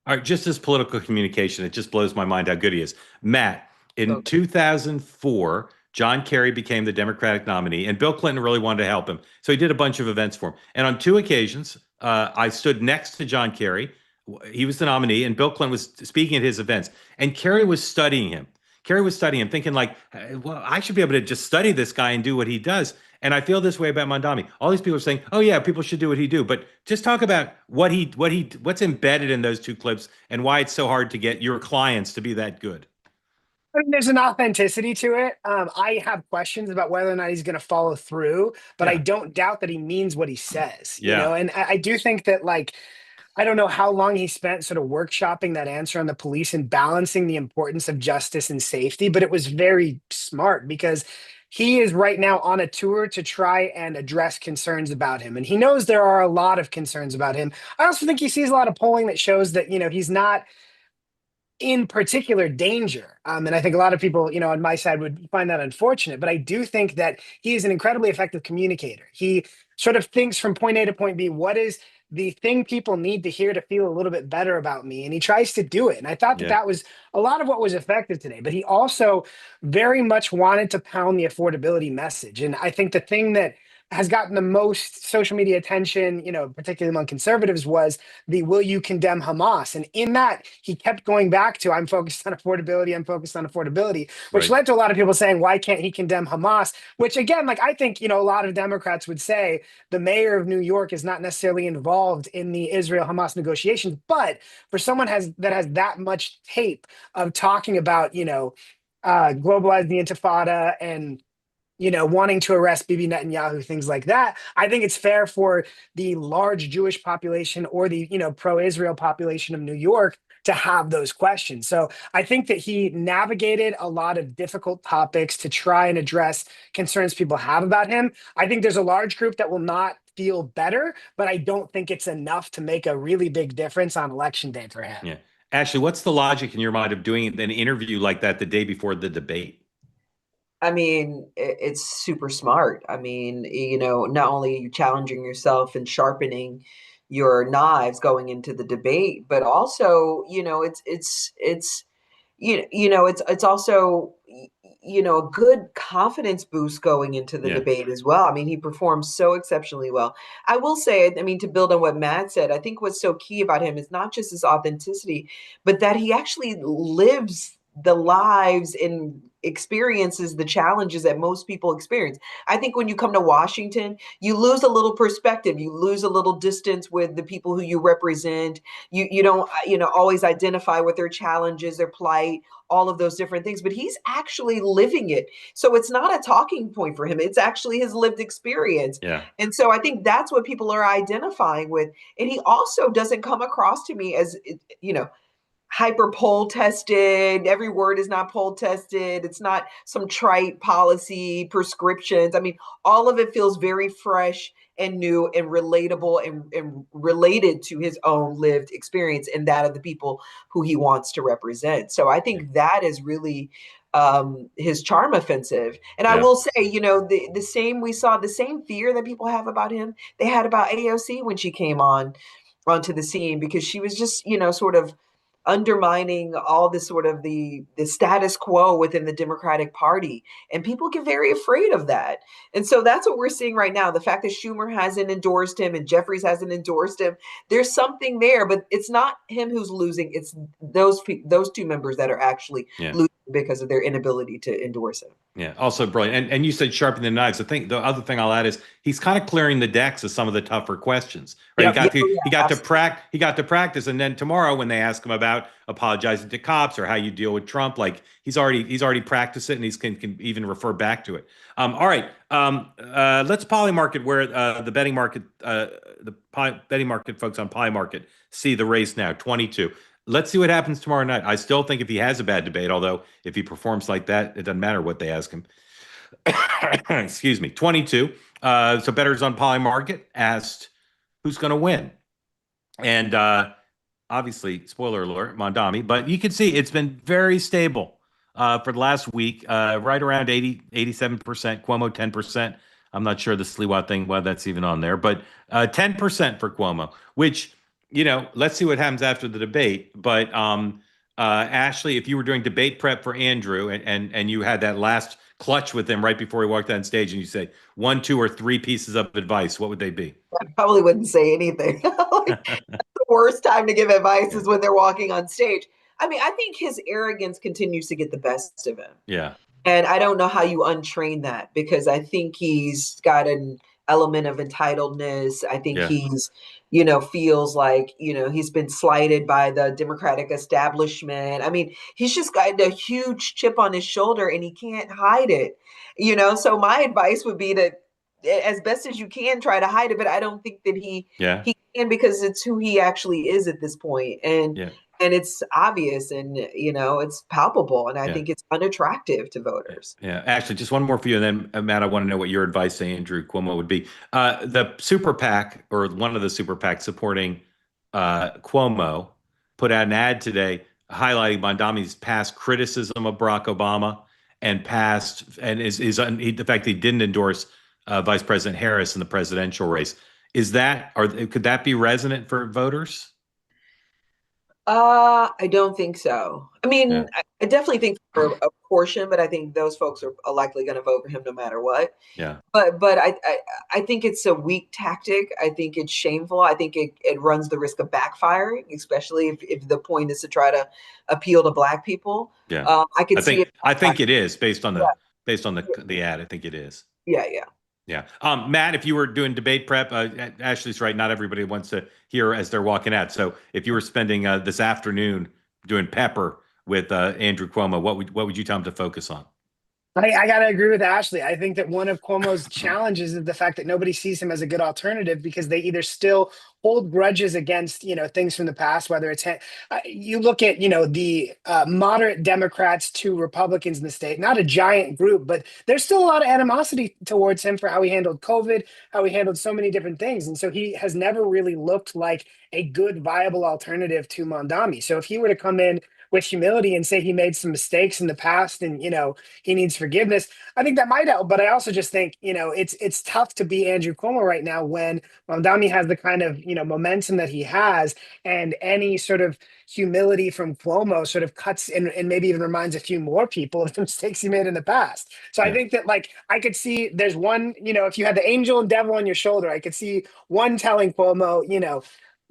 All right, just as political communication, it just blows my mind how good he is. Matt, in 2004, John Kerry became the Democratic nominee, and Bill Clinton really wanted to help him. So he did a bunch of events for him. And on two occasions, I stood next to John Kerry. He was the nominee, and Bill Clinton was speaking at his events. And Kerry was studying him. Kerry was studying him, thinking like, well, I should be able to just study this guy and do what he does. And I feel this way about Mondami. All these people are saying, oh, yeah, people should do what he do. But just talk about what's embedded in those two clips and why it's so hard to get your clients to be that good. I mean, there's an authenticity to it. I have questions about whether or not he's going to follow through, but I don't doubt that he means what he says. You know, and I do think that, like, I don't know how long he spent sort of workshopping that answer on the police and balancing the importance of justice and safety, but it was very smart because he is right now on a tour to try and address concerns about him. And he knows there are a lot of concerns about him. I also think he sees a lot of polling that shows that, you know, he's not in particular danger. And I think a lot of people, you know, on my side would find that unfortunate, but I do think that he is an incredibly effective communicator. He sort of thinks from point A to point B, what is the thing people need to hear to feel a little bit better about me? And he tries to do it. And I thought that that was a lot of what was effective today, but he also very much wanted to pound the affordability message. And I think the thing that has gotten the most social media attention, you know, particularly among conservatives, was the "will you condemn Hamas?" And in that, he kept going back to, I'm focused on affordability, which led to a lot of people saying, why can't he condemn Hamas? Which again, like, I think, you know, a lot of Democrats would say the mayor of New York is not necessarily involved in the Israel-Hamas negotiations, but for someone that has that much tape of talking about, you know, globalize the Intifada and, you know, wanting to arrest Bibi Netanyahu, things like that, I think it's fair for the large Jewish population or the, you know, pro-Israel population of New York to have those questions. So I think that he navigated a lot of difficult topics to try and address concerns people have about him. I think there's a large group that will not feel better, but I don't think it's enough to make a really big difference on election day for him. Yeah. Ashley, what's the logic in your mind of doing an interview like that the day before the debate? I mean, it's super smart. I mean, you know, not only are you challenging yourself and sharpening your knives going into the debate, but also, you know, it's also, you know, a good confidence boost going into the debate as well. I mean, he performed so exceptionally well. I will say, I mean, to build on what Matt said, I think what's so key about him is not just his authenticity, but that he actually lives the lives and experiences the challenges that most people experience. I think when you come to Washington, you lose a little perspective, you lose a little distance with the people who you represent. You don't, you know, always identify with their challenges, their plight, all of those different things, but he's actually living it. So it's not a talking point for him. It's actually his lived experience. Yeah. And so I think that's what people are identifying with. And he also doesn't come across to me as, you know, hyper poll tested. Every word is not poll tested. It's not some trite policy prescriptions. I mean, all of it feels very fresh and new and relatable and related to his own lived experience and that of the people who he wants to represent. So I think that is really his charm offensive. And I will say, you know, the same, we saw the same fear that people have about him, they had about AOC when she came onto the scene, because she was just, you know, sort of undermining all this sort of the status quo within the Democratic Party. And people get very afraid of that. And so that's what we're seeing right now. The fact that Schumer hasn't endorsed him and Jeffries hasn't endorsed him, there's something there, but it's not him who's losing. It's those two members that are actually losing because of their inability to endorse him. Yeah, also brilliant. And you said sharpen the knives. The other thing I'll add is he's kind of clearing the decks of some of the tougher questions. Right? Yep. He got to practice, and then tomorrow when they ask him about apologizing to cops or how you deal with Trump, like he's already practiced it, and he can even refer back to it. All right, let's Polymarket where the betting market folks on Polymarket see the race now 22. Let's see what happens tomorrow night. I still think if he has a bad debate, although if he performs like that, it doesn't matter what they ask him. Excuse me. 22. So bettors on Polymarket asked who's going to win. And obviously, spoiler alert, Mondami. But you can see it's been very stable for the last week, right around 87%, Cuomo 10%. I'm not sure the Sliwa thing, well, that's even on there. But 10% for Cuomo, which... let's see what happens after the debate. But Ashley, if you were doing debate prep for Andrew and you had that last clutch with him right before he walked on stage and you say 1, 2, or 3 pieces of advice, what would they be? I probably wouldn't say anything. That's the worst time to give advice is when they're walking on stage. I mean, I think his arrogance continues to get the best of him. Yeah. And I don't know how you untrain that, because I think he's got an element of entitledness. I think he's, feels like, he's been slighted by the Democratic establishment. I mean, he's just got a huge chip on his shoulder and he can't hide it, So my advice would be to, as best as you can, try to hide it. But I don't think that he can, because it's who he actually is at this point. And it's obvious and, it's palpable. And I think it's unattractive to voters. Yeah. Actually, just one more for you. And then, Matt, I want to know what your advice to Andrew Cuomo would be. The super PAC, or one of the super PACs supporting Cuomo, put out an ad today highlighting Mondami's past criticism of Barack Obama and the fact that he didn't endorse Vice President Harris in the presidential race. Could that be resonant for voters? I don't think so. I mean, I definitely think for a portion, but I think those folks are likely going to vote for him no matter what. Yeah. But I think it's a weak tactic. I think it's shameful. I think it runs the risk of backfiring, especially if the point is to try to appeal to Black people. Yeah. I think it is based on the ad. I think it is. Yeah. Yeah. Matt, if you were doing debate prep, Ashley's right. Not everybody wants to hear as they're walking out. So if you were spending this afternoon doing pepper with Andrew Cuomo, what would you tell him to focus on? I got to agree with Ashley. I think that one of Cuomo's challenges is the fact that nobody sees him as a good alternative, because they either still hold grudges against, things from the past, whether it's, you look at, the moderate Democrats to Republicans in the state, not a giant group, but there's still a lot of animosity towards him for how he handled COVID, how he handled so many different things. And so he has never really looked like a good, viable alternative to Mondami. So if he were to come in with humility and say he made some mistakes in the past and, he needs forgiveness, I think that might help. But I also just think, it's tough to be Andrew Cuomo right now when Mondami has the kind of, momentum that he has, and any sort of humility from Cuomo sort of cuts and maybe even reminds a few more people of the mistakes he made in the past. So I think that, I could see there's one, if you had the angel and devil on your shoulder, I could see one telling Cuomo,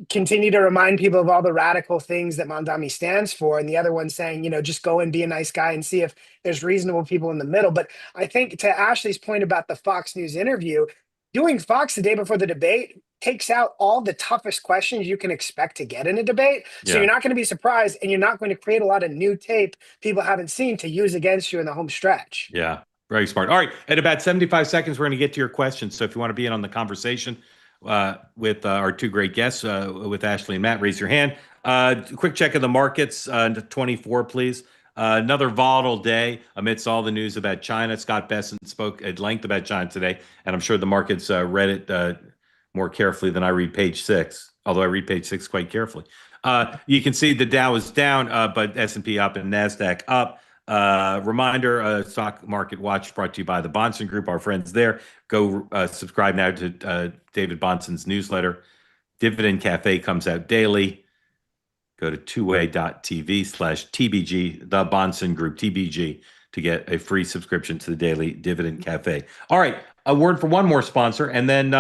continue to remind people of all the radical things that Mondami stands for, and the other one saying, just go and be a nice guy and see if there's reasonable people in the middle. But I think, to Ashley's point about the Fox News interview, doing Fox the day before the debate takes out all the toughest questions you can expect to get in a debate. So you're not going to be surprised, and you're not going to create a lot of new tape people haven't seen to use against you in the home stretch. Yeah, very smart. All right, at about 75 seconds, we're going to get to your questions. So if you want to be in on the conversation with our two great guests, with Ashley and Matt, raise your hand. Quick check of the markets, 24, please. Another volatile day amidst all the news about China. Scott Bessent spoke at length about China today, and I'm sure the markets read it more carefully than I read page 6, although I read page 6 quite carefully. You can see the Dow is down, but S&P up and NASDAQ up. Reminder, Stock Market Watch brought to you by the Bonson Group, our friends there. Go subscribe now to David Bonson's newsletter. Dividend Cafe comes out daily. Go to twoway.tv/TBG, the Bonson Group, TBG, to get a free subscription to the Daily Dividend Cafe. All right, a word for one more sponsor, and then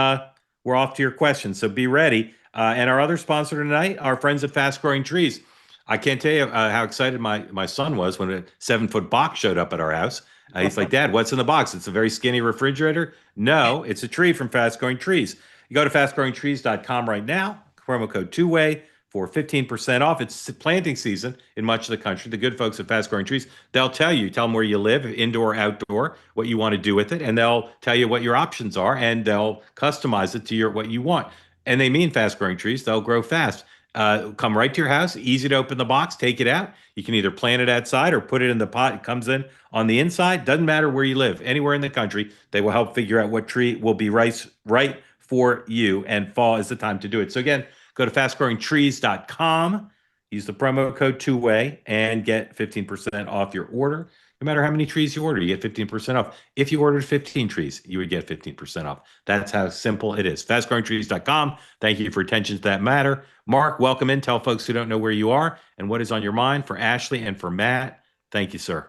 we're off to your questions. So be ready. And our other sponsor tonight, our friends at Fast Growing Trees. I can't tell you how excited my son was when a 7-foot box showed up at our house. He's like, Dad, what's in the box? It's a very skinny refrigerator. No, it's a tree from Fast Growing Trees. You go to fastgrowingtrees.com right now, promo code TWOWAY for 15% off. It's planting season in much of the country. The good folks at Fast Growing Trees, they'll tell them where you live, indoor, outdoor, what you want to do with it, and they'll tell you what your options are, and they'll customize it to what you want. And they mean Fast Growing Trees. They'll grow fast. Come right to your house, easy to open the box, take it out. You can either plant it outside or put it in the pot. It comes in on the inside. Doesn't matter where you live, anywhere in the country, they will help figure out what tree will be right for you, and fall is the time to do it. So again, go to fastgrowingtrees.com, use the promo code TWOWAY, and get 15% off your order. No matter how many trees you order, you get 15% off. If you ordered 15 trees, you would get 15% off. That's how simple it is. Fastgrowingtrees.com. Thank you for attention to that matter. Mark, welcome in. Tell folks who don't know where you are and what is on your mind for Ashley and for Matt. Thank you, sir.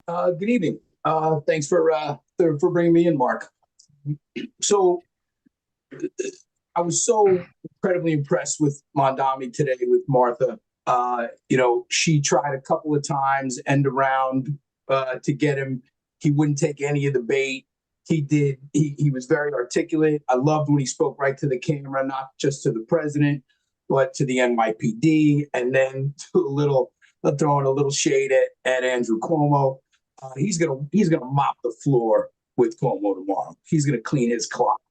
Good evening. Thanks for bringing me in, Mark. So I was so incredibly impressed with Mondami today with Martha. She tried a couple of times, end around to get him. He wouldn't take any of the bait. He did. He was very articulate. I loved when he spoke right to the camera, not just to the president, but to the NYPD, and then throwing a little shade at Andrew Cuomo. He's gonna mop the floor with Cuomo tomorrow. He's gonna clean his clock.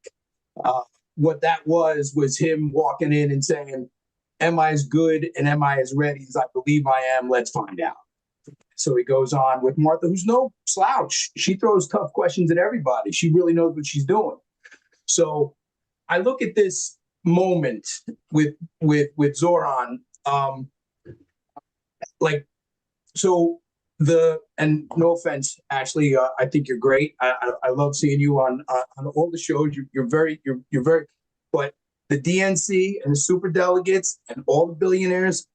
What that was him walking in and saying, am I as good and am I as ready as I believe I am? Let's find out. So he goes on with Martha, who's no slouch. She throws tough questions at everybody. She really knows what she's doing. So I look at this moment with Zoran, and no offense, Ashley, I think you're great. I love seeing you on all the shows. You're very, but the DNC and the super delegates and all the billionaires,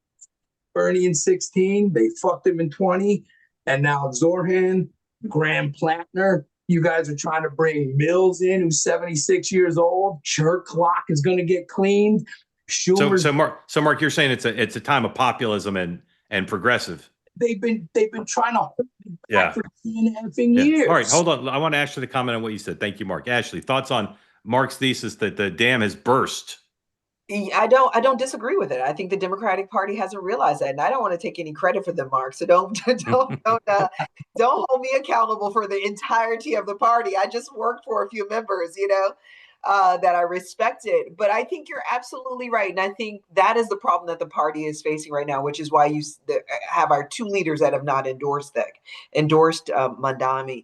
Bernie in 16, they fucked him in 20. And now Zoran, Graham Plattner, you guys are trying to bring Mills in, who's 76 years old. Her clock is going to get cleaned. Schumer. So Mark, you're saying it's a time of populism and progressive. They've been trying to hold it back for 10 years. All right, hold on. I want to Ashley to comment on what you said. Thank you, Mark. Ashley, thoughts on Mark's thesis that the dam has burst? I don't disagree with it. I think the Democratic Party hasn't realized that, and I don't want to take any credit for them, Mark. So don't hold me accountable for the entirety of the party. I just worked for a few members, that I respected. But I think you're absolutely right, and I think that is the problem that the party is facing right now, which is why you have our two leaders that have not endorsed Mondani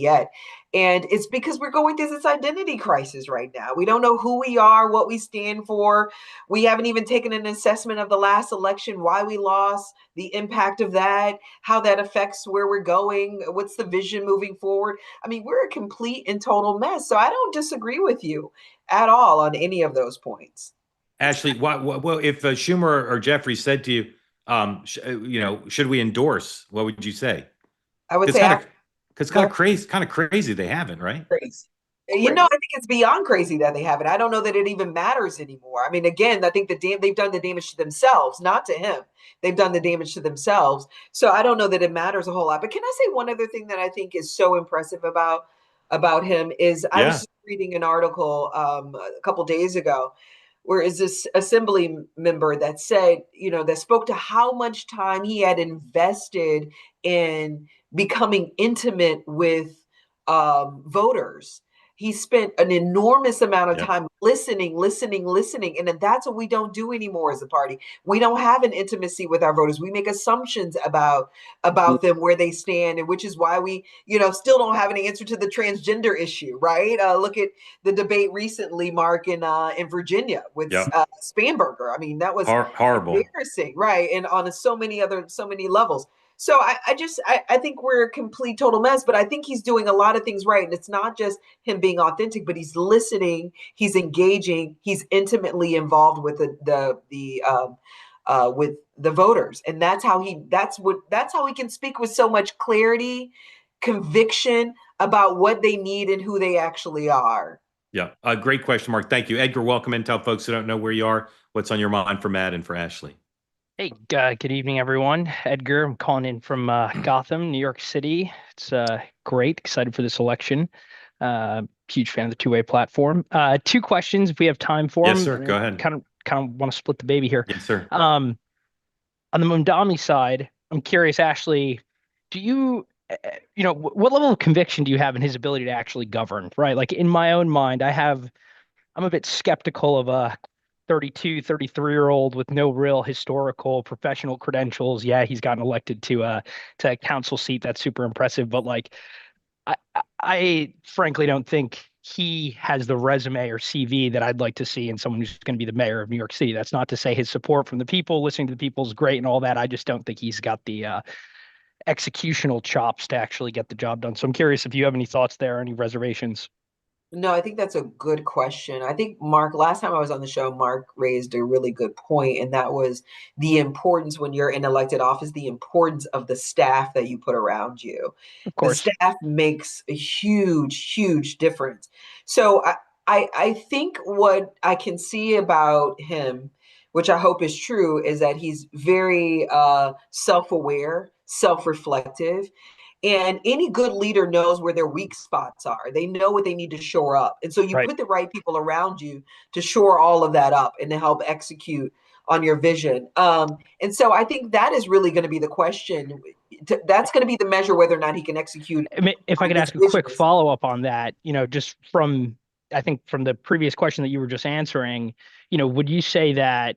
yet. And it's because we're going through this identity crisis right now. We don't know who we are, what we stand for. We haven't even taken an assessment of the last election, why we lost, the impact of that, how that affects where we're going, what's the vision moving forward. I mean, we're a complete and total mess. So I don't disagree with you at all on any of those points. Ashley, well, if Schumer or Jeffrey said to you, should we endorse? What would you say? I would say. Because kind of crazy they haven't, right? Crazy. I think it's beyond crazy that they haven't. I don't know that it even matters anymore. I mean, again, I think they've done the damage to themselves, not to him. They've done the damage to themselves. So I don't know that it matters a whole lot. But can I say one other thing that I think is so impressive about him is I was just reading an article a couple days ago where is this assembly member that said, that spoke to how much time he had invested in becoming intimate with voters. He spent an enormous amount of time listening. And then that's what we don't do anymore as a party. We don't have an intimacy with our voters. We make assumptions about them, where they stand, and which is why we, still don't have an answer to the transgender issue, right? Look at the debate recently, Mark, in Virginia with Spanberger. I mean, that was horrible, embarrassing, right? And on so many levels. So I think we're a complete total mess, but I think he's doing a lot of things right. And it's not just him being authentic, but he's listening, he's engaging, he's intimately involved with with the voters. And that's how he can speak with so much clarity, conviction about what they need and who they actually are. Yeah. Great question, Mark. Thank you. Edgar, welcome in. Tell folks who don't know where you are, what's on your mind for Matt and for Ashley. Hey, good evening, everyone. Edgar, I'm calling in from Gotham, New York City. It's great. Excited for this election. Huge fan of the two-way platform. Two questions, if we have time for them. Yes, sir. Go ahead. Kind of want to split the baby here. Yes, sir. On the Mamdani side, I'm curious, Ashley, do you, what level of conviction do you have in his ability to actually govern, right? Like in my own mind, I'm a bit skeptical of a 32, 33-year-old with no real historical professional credentials. Yeah, he's gotten elected to a council seat. That's super impressive. But like, I frankly don't think he has the resume or CV that I'd like to see in someone who's going to be the mayor of New York City. That's not to say his support from the people, listening to the people is great and all that. I just don't think he's got the executional chops to actually get the job done. So I'm curious if you have any thoughts there, any reservations. No, I think that's a good question. I think Mark, last time I was on the show, Mark raised a really good point, and that was the importance when you're in elected office, the importance of the staff that you put around you. Of course. The staff makes a huge, huge difference. So I think what I can see about him, which I hope is true, is that he's very self-aware, self-reflective. And any good leader knows where their weak spots are. They know what they need to shore up. And so you put the right people around you to shore all of that up and to help execute on your vision. And so I think that is really going to be the question. That's going to be the measure whether or not he can execute. If I could ask a quick follow-up on that, just from the previous question that you were just answering, would you say that,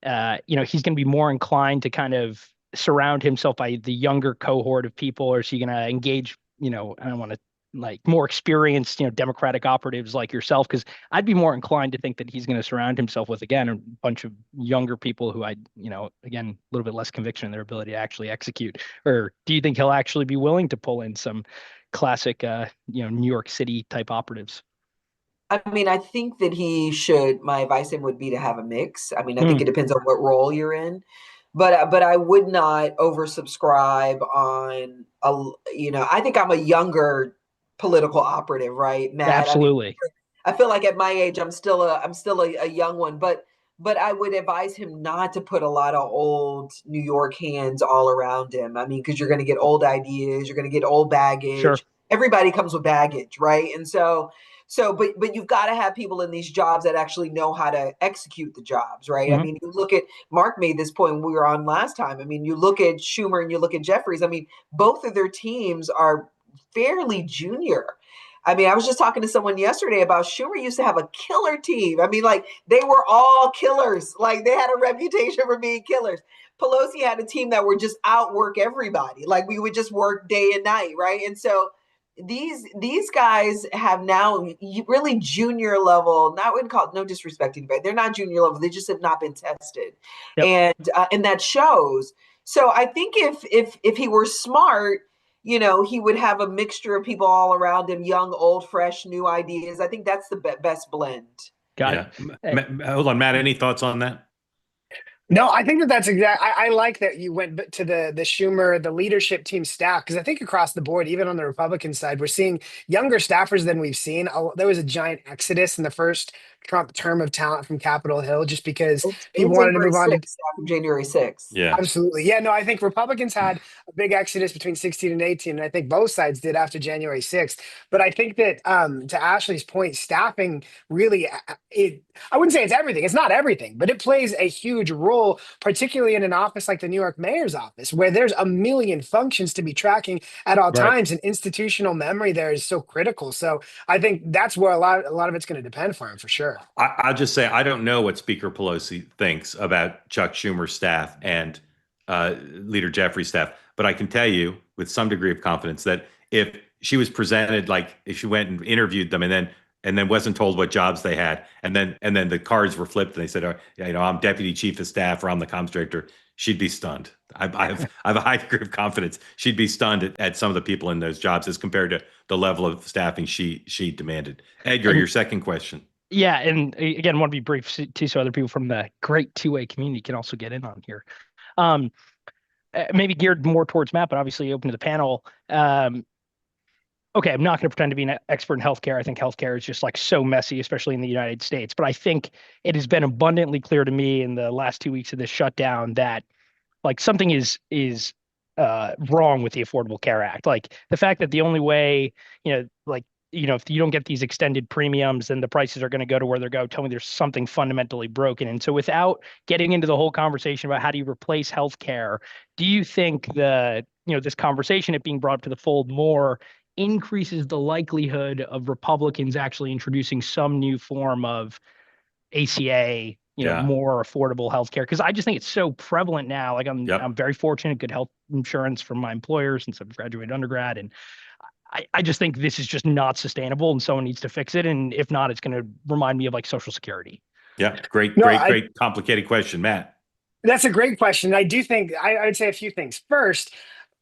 he's going to be more inclined to kind of surround himself by the younger cohort of people, or is he going to engage, I don't want to more experienced, Democratic operatives like yourself? Because I'd be more inclined to think that he's going to surround himself with, again, a bunch of younger people who again, a little bit less conviction in their ability to actually execute. Or do you think he'll actually be willing to pull in some classic, New York City type operatives? I mean, I think that he should, my advice to him would be to have a mix. I mean, I think it depends on what role you're in. But I would not oversubscribe on I think I'm a younger political operative, right, Matt? Absolutely. I feel like at my age I'm still a young one, but I would advise him not to put a lot of old New York hands all around him. I mean, because you're going to get old ideas, you're going to get old baggage. Sure. Everybody comes with baggage, right? And but you've got to have people in these jobs that actually know how to execute the jobs, right? I mean, you look at, Mark made this point when we were on last time. I mean, you look at Schumer and you look at Jeffries. I mean, both of their teams are fairly junior. I mean, I was just talking to someone yesterday about Schumer used to have a killer team. I mean, they were all killers. They had a reputation for being killers. Pelosi had a team that would just outwork everybody. We would just work day and night, right? And so these guys have now really junior level, not wouldn't call it, no disrespecting, but they're not junior level. They just have not been tested. Yep. And that shows. So I think if he were smart, he would have a mixture of people all around him, young, old, fresh, new ideas. I think that's the best blend. Got it. Hold on, Matt, any thoughts on that? No, I think that's exactly. I like that you went to the Schumer, the leadership team staff, because I think across the board, even on the Republican side, we're seeing younger staffers than we've seen. There was a giant exodus in the first Trump term of talent from Capitol Hill, just because people wanted to move on to January 6th. Yeah, absolutely. Yeah, no, I think Republicans had a big exodus between 16 and 18, and I think both sides did after January 6th. But I think that to Ashley's point, staffing really, I wouldn't say it's everything. It's not everything, but it plays a huge role, particularly in an office like the New York mayor's office, where there's a million functions to be tracking at all times, and institutional memory there is so critical. So I think that's where a lot of it's going to depend for him, for sure. I'll just say I don't know what Speaker Pelosi thinks about Chuck Schumer's staff and Leader Jeffrey's staff, but I can tell you with some degree of confidence that if she was presented, if she went and interviewed them and then wasn't told what jobs they had, and then the cards were flipped and they said, I'm deputy chief of staff or I'm the comms director, she'd be stunned. I have a high degree of confidence she'd be stunned at some of the people in those jobs as compared to the level of staffing she demanded. Edgar, your second question. Yeah, and again, want to be brief too, so other people from the great two-way community can also get in on here. Maybe geared more towards Matt, but obviously open to the panel. Okay, I'm not going to pretend to be an expert in healthcare. I think healthcare is just like so messy, especially in the United States. But I think it has been abundantly clear to me in the last 2 weeks of this shutdown that like something is wrong with the Affordable Care Act. Like the fact that the only way, if you don't get these extended premiums, then the prices are going to go to where they go. Tell me there's something fundamentally broken. And so without getting into the whole conversation about how do you replace healthcare, do you think this conversation, it being brought up to the fold more, increases the likelihood of Republicans actually introducing some new form of ACA, more affordable healthcare? Because I just think it's so prevalent now. Like I'm very fortunate, good health insurance from my employer since I've graduated undergrad, and I just think this is just not sustainable, and someone needs to fix it. And if not, it's going to remind me of like Social Security. Yeah, great, complicated question, Matt. That's a great question. I do think I would say a few things. First,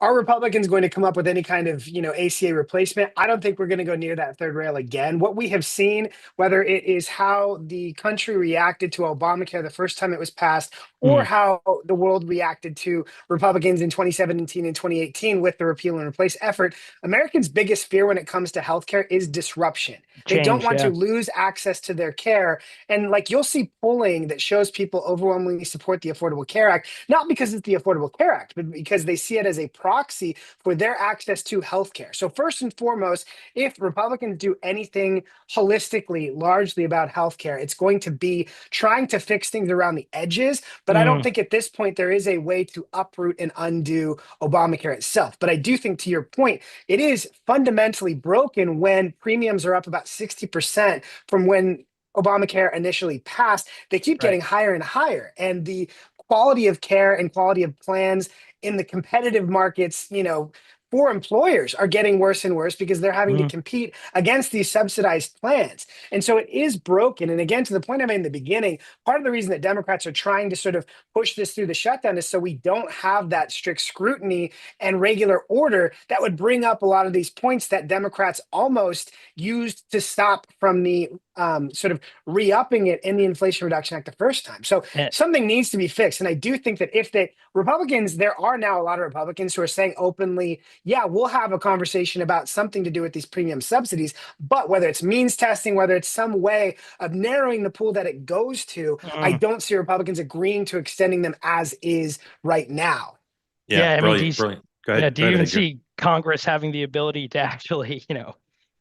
are Republicans going to come up with any kind of, ACA replacement? I don't think we're going to go near that third rail again. What we have seen, whether it is how the country reacted to Obamacare the first time it was passed, or how the world reacted to Republicans in 2017 and 2018 with the repeal and replace effort, Americans' biggest fear when it comes to healthcare is disruption. They don't want to lose access to their care. And like you'll see polling that shows people overwhelmingly support the Affordable Care Act, not because it's the Affordable Care Act, but because they see it as a proxy for their access to healthcare. So first and foremost, if Republicans do anything holistically, largely about healthcare, it's going to be trying to fix things around the edges. But I don't think at this point there is a way to uproot and undo Obamacare itself. But I do think, to your point, it is fundamentally broken when premiums are up about 60% from when Obamacare initially passed. They keep getting higher and higher. And the quality of care and quality of plans in the competitive markets, for employers are getting worse and worse because they're having to compete against these subsidized plans. And so it is broken. And again, to the point I made in the beginning, part of the reason that Democrats are trying to sort of push this through the shutdown is so we don't have that strict scrutiny and regular order that would bring up a lot of these points that Democrats almost used to stop from the sort of re-upping it in the Inflation Reduction Act the first time. So something needs to be fixed. And I do think that if Republicans, there are now a lot of Republicans who are saying openly, yeah, we'll have a conversation about something to do with these premium subsidies, but whether it's means testing, whether it's some way of narrowing the pool that it goes to, I don't see Republicans agreeing to extending them as is right now. Yeah, brilliant. Go ahead. Do you even see Congress having the ability to actually,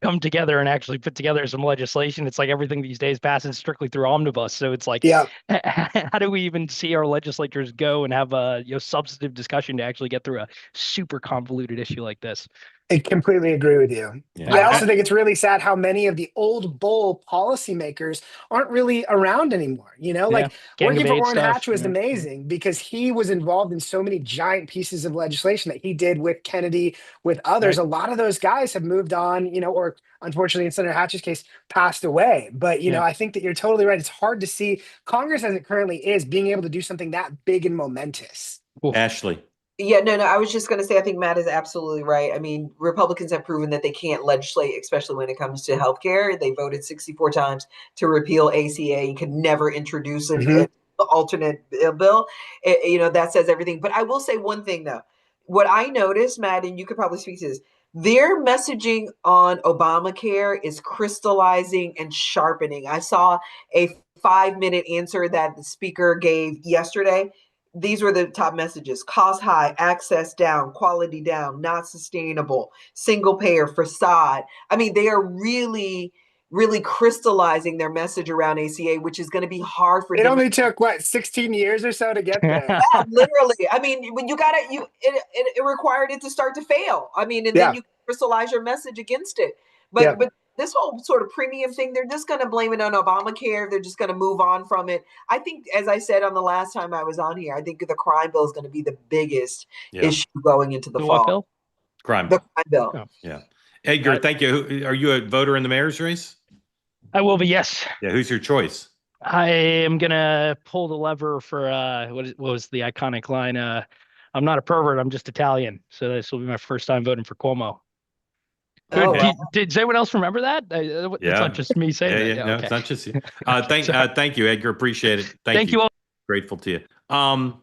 come together and actually put together some legislation? It's like everything these days passes strictly through omnibus. So it's like, how do we even see our legislatures go and have a substantive discussion to actually get through a super convoluted issue like this? I completely agree with you. Yeah. I also think it's really sad how many of the old bull policymakers aren't really around anymore. Like working for Orrin Hatch was amazing because he was involved in so many giant pieces of legislation that he did with Kennedy, with others. A lot of those guys have moved on, or unfortunately in Senator Hatch's case, passed away. But, I think that you're totally right. It's hard to see Congress as it currently is being able to do something that big and momentous. Ashley. Yeah, no, I was just going to say, I think Matt is absolutely right. I mean, Republicans have proven that they can't legislate, especially when it comes to healthcare. They voted 64 times to repeal ACA. You could never introduce an alternate bill. That says everything. But I will say one thing, though. What I noticed, Matt, and you could probably speak to this, their messaging on Obamacare is crystallizing and sharpening. I saw a 5-minute answer that the speaker gave yesterday. These were the top messages: cost high, access down, quality down, not sustainable, single payer facade. I mean, they are really, really crystallizing their message around ACA, which is going to be hard for them. It only took 16 years or so to get there. Yeah, literally. I mean, when it required it to start to fail. I mean, and then you crystallize your message against it. But this whole sort of premium thing, they're just going to blame it on Obamacare. They're just going to move on from it. I think, as I said on the last time I was on here, I think the crime bill is going to be the biggest issue going into the fall. What bill? Crime. The crime bill. Oh. Yeah. Edgar, thank you. Are you a voter in the mayor's race? I will be, yes. Yeah. Who's your choice? I am gonna pull the lever for what was the iconic line? I'm not a pervert. I'm just Italian. So this will be my first time voting for Cuomo. Oh, wow. Did anyone else remember that? It's not just me saying that. Yeah, No, okay. it's not just you. Thank you, Edgar. Appreciate it. Thank you all. Grateful to you. All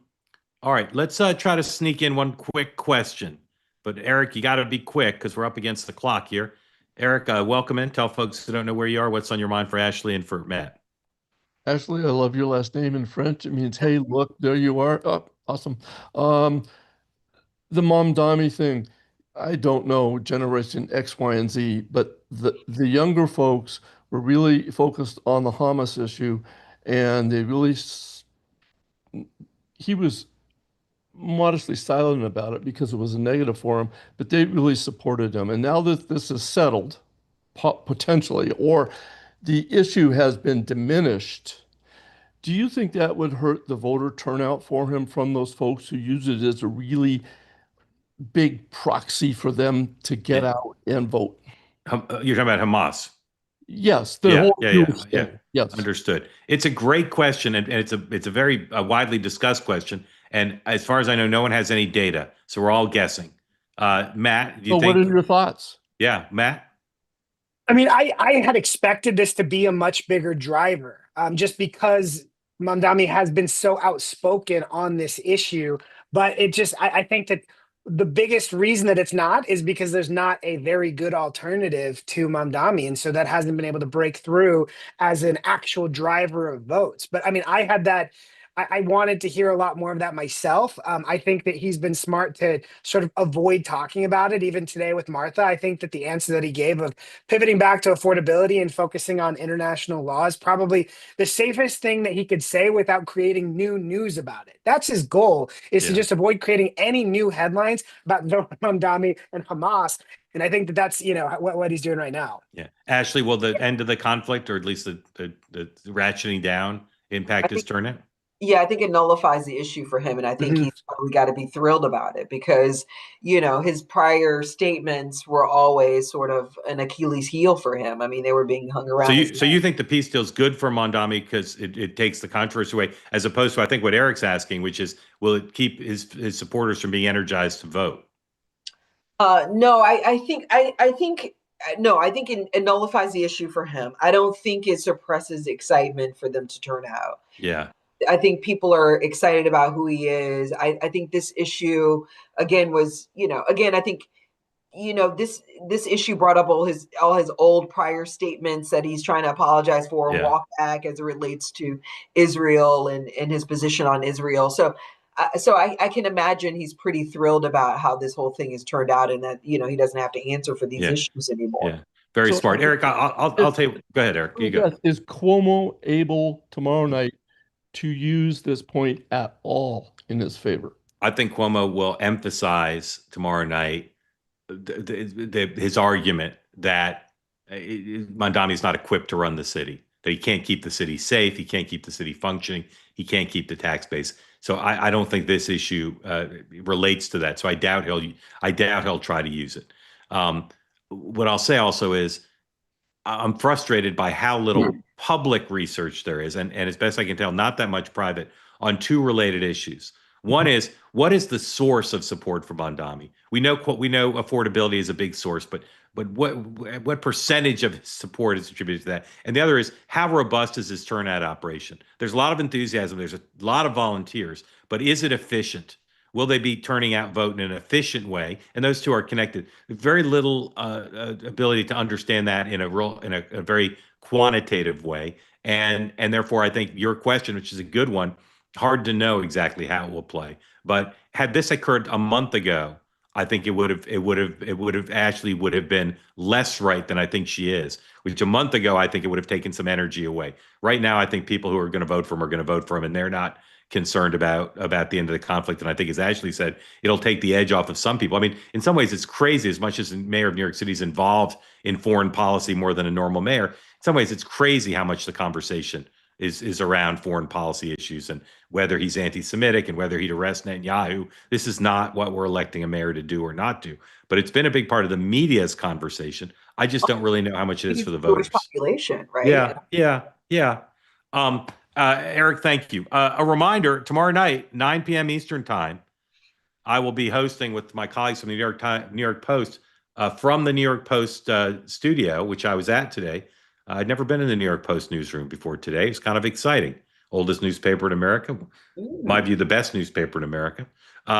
right, let's try to sneak in one quick question. But Eric, you got to be quick because we're up against the clock here. Eric, welcome in. Tell folks who don't know where you are what's on your mind for Ashley and for Matt. Ashley, I love your last name in French. It means, hey, look, there you are. Oh, awesome. The Mamdani thing, I don't know Generation X, Y, and Z, but the younger folks were really focused on the Hamas issue, and they really, he was modestly silent about it because it was a negative for him, but they really supported him. And now that this is settled, potentially, or the issue has been diminished, do you think that would hurt the voter turnout for him from those folks who use it as a really big proxy for them to get out and vote? You're talking about Hamas. Yes, Yes, understood. It's a great question, and it's a very widely discussed question. And as far as I know, no one has any data, so we're all guessing. Matt, do you think? What are your thoughts? Yeah, Matt. I mean, I had expected this to be a much bigger driver, just because Mamdani has been so outspoken on this issue. But I think that the biggest reason that it's not is because there's not a very good alternative to Mamdani. And so that hasn't been able to break through as an actual driver of votes. But I mean, I wanted to hear a lot more of that myself. I think that he's been smart to sort of avoid talking about it. Even today with Martha, I think that the answer that he gave of pivoting back to affordability and focusing on international law is probably the safest thing that he could say without creating new news about it. That's his goal, is to just avoid creating any new headlines about Mamdani and Hamas. And I think that that's, what he's doing right now. Yeah. Ashley, will the end of the conflict, or at least the ratcheting down, impact his turnout? Yeah, I think it nullifies the issue for him. And I think he's probably got to be thrilled about it because, his prior statements were always sort of an Achilles heel for him. I mean, they were being hung around. So you think the peace deal is good for Mamdani because it takes the controversy away, as opposed to, I think, what Eric's asking, which is, will it keep his supporters from being energized to vote? No, I think it nullifies the issue for him. I don't think it suppresses excitement for them to turn out. Yeah. I think people are excited about who he is. I think this issue again was, I think, this issue brought up all his old prior statements that he's trying to apologize for and walk back as it relates to Israel and his position on Israel. So I can imagine he's pretty thrilled about how this whole thing has turned out, and that he doesn't have to answer for these issues anymore. Yeah, very smart, Eric. I'll tell you. Go ahead, Eric. You go. Is Cuomo able tomorrow night to use this point at all in his favor? I think Cuomo will emphasize tomorrow night his argument that Mamdani is not equipped to run the city, that he can't keep the city safe, he can't keep the city functioning, he can't keep the tax base. So I don't think this issue relates to that. So I doubt he'll try to use it. What I'll say also is I'm frustrated by how little public research there is, and as best I can tell, not that much private, on two related issues. One is, what is the source of support for Mamdani? We know affordability is a big source, but what percentage of support is attributed to that? And the other is, how robust is his turnout operation? There's a lot of enthusiasm. There's a lot of volunteers, but is it efficient? Will they be turning out vote in an efficient way? And those two are connected. Very little ability to understand that in a very quantitative way, and therefore I think your question, which is a good one, hard to know exactly how it will play. But had this occurred a month ago, I think Ashley would have been less right than I think she is. Which a month ago, I think it would have taken some energy away. Right now, I think people who are going to vote for him are going to vote for him, and they're not concerned about the end of the conflict. And I think, as Ashley said, it'll take the edge off of some people. I mean, in some ways, it's crazy. As much as the mayor of New York City is involved in foreign policy more than a normal mayor, in some ways, it's crazy how much the conversation is around foreign policy issues and whether he's anti-Semitic and whether he'd arrest Netanyahu. This is not what we're electing a mayor to do or not do. But it's been a big part of the media's conversation. I just don't really know how much it is for the voters. Population, right? Yeah. Eric, thank you. A reminder, tomorrow night, 9 p.m. Eastern time, I will be hosting with my colleagues from the New York Post from the New York Post studio, which I was at today. I'd never been in the New York Post newsroom before today. It's kind of exciting. Oldest newspaper in America, my view, the best newspaper in America.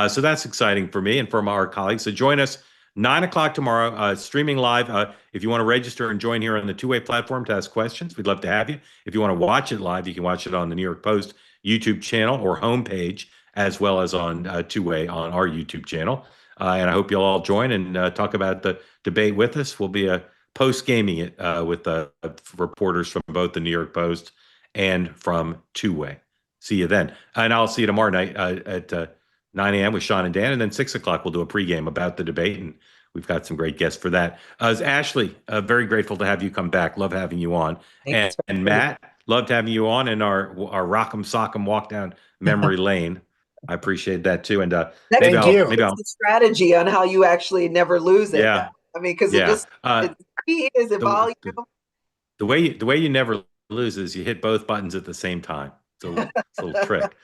So that's exciting for me and for our colleagues. So join us 9 o'clock tomorrow, streaming live. If you want to register and join here on the two-way platform to ask questions, we'd love to have you. If you want to watch it live, you can watch it on the New York Post YouTube channel or homepage, as well as on two-way on our YouTube channel. And I hope you'll all join and talk about the debate with us. We'll be post-gaming it with reporters from both the New York Post and from two-way. See you then. And I'll see you tomorrow night at 9 a.m. with Sean and Dan. And then 6 o'clock, we'll do a pregame about the debate. And we've got some great guests for that. Ashley, very grateful to have you come back. Love having you on. And Matt, loved having you on in our Rock'em Sock'em walk down memory lane. I appreciate that too. And maybe I'll the strategy on how you actually never lose it. Yeah. I mean, because it key is it volume. The way you never lose is you hit both buttons at the same time. It's a little trick.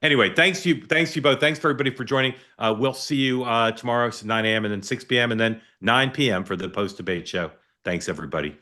Anyway, thanks to you both. Thanks for everybody for joining. We'll see you tomorrow, 9 a.m. and then 6 p.m. and then 9 p.m. for the post debate show. Thanks, everybody.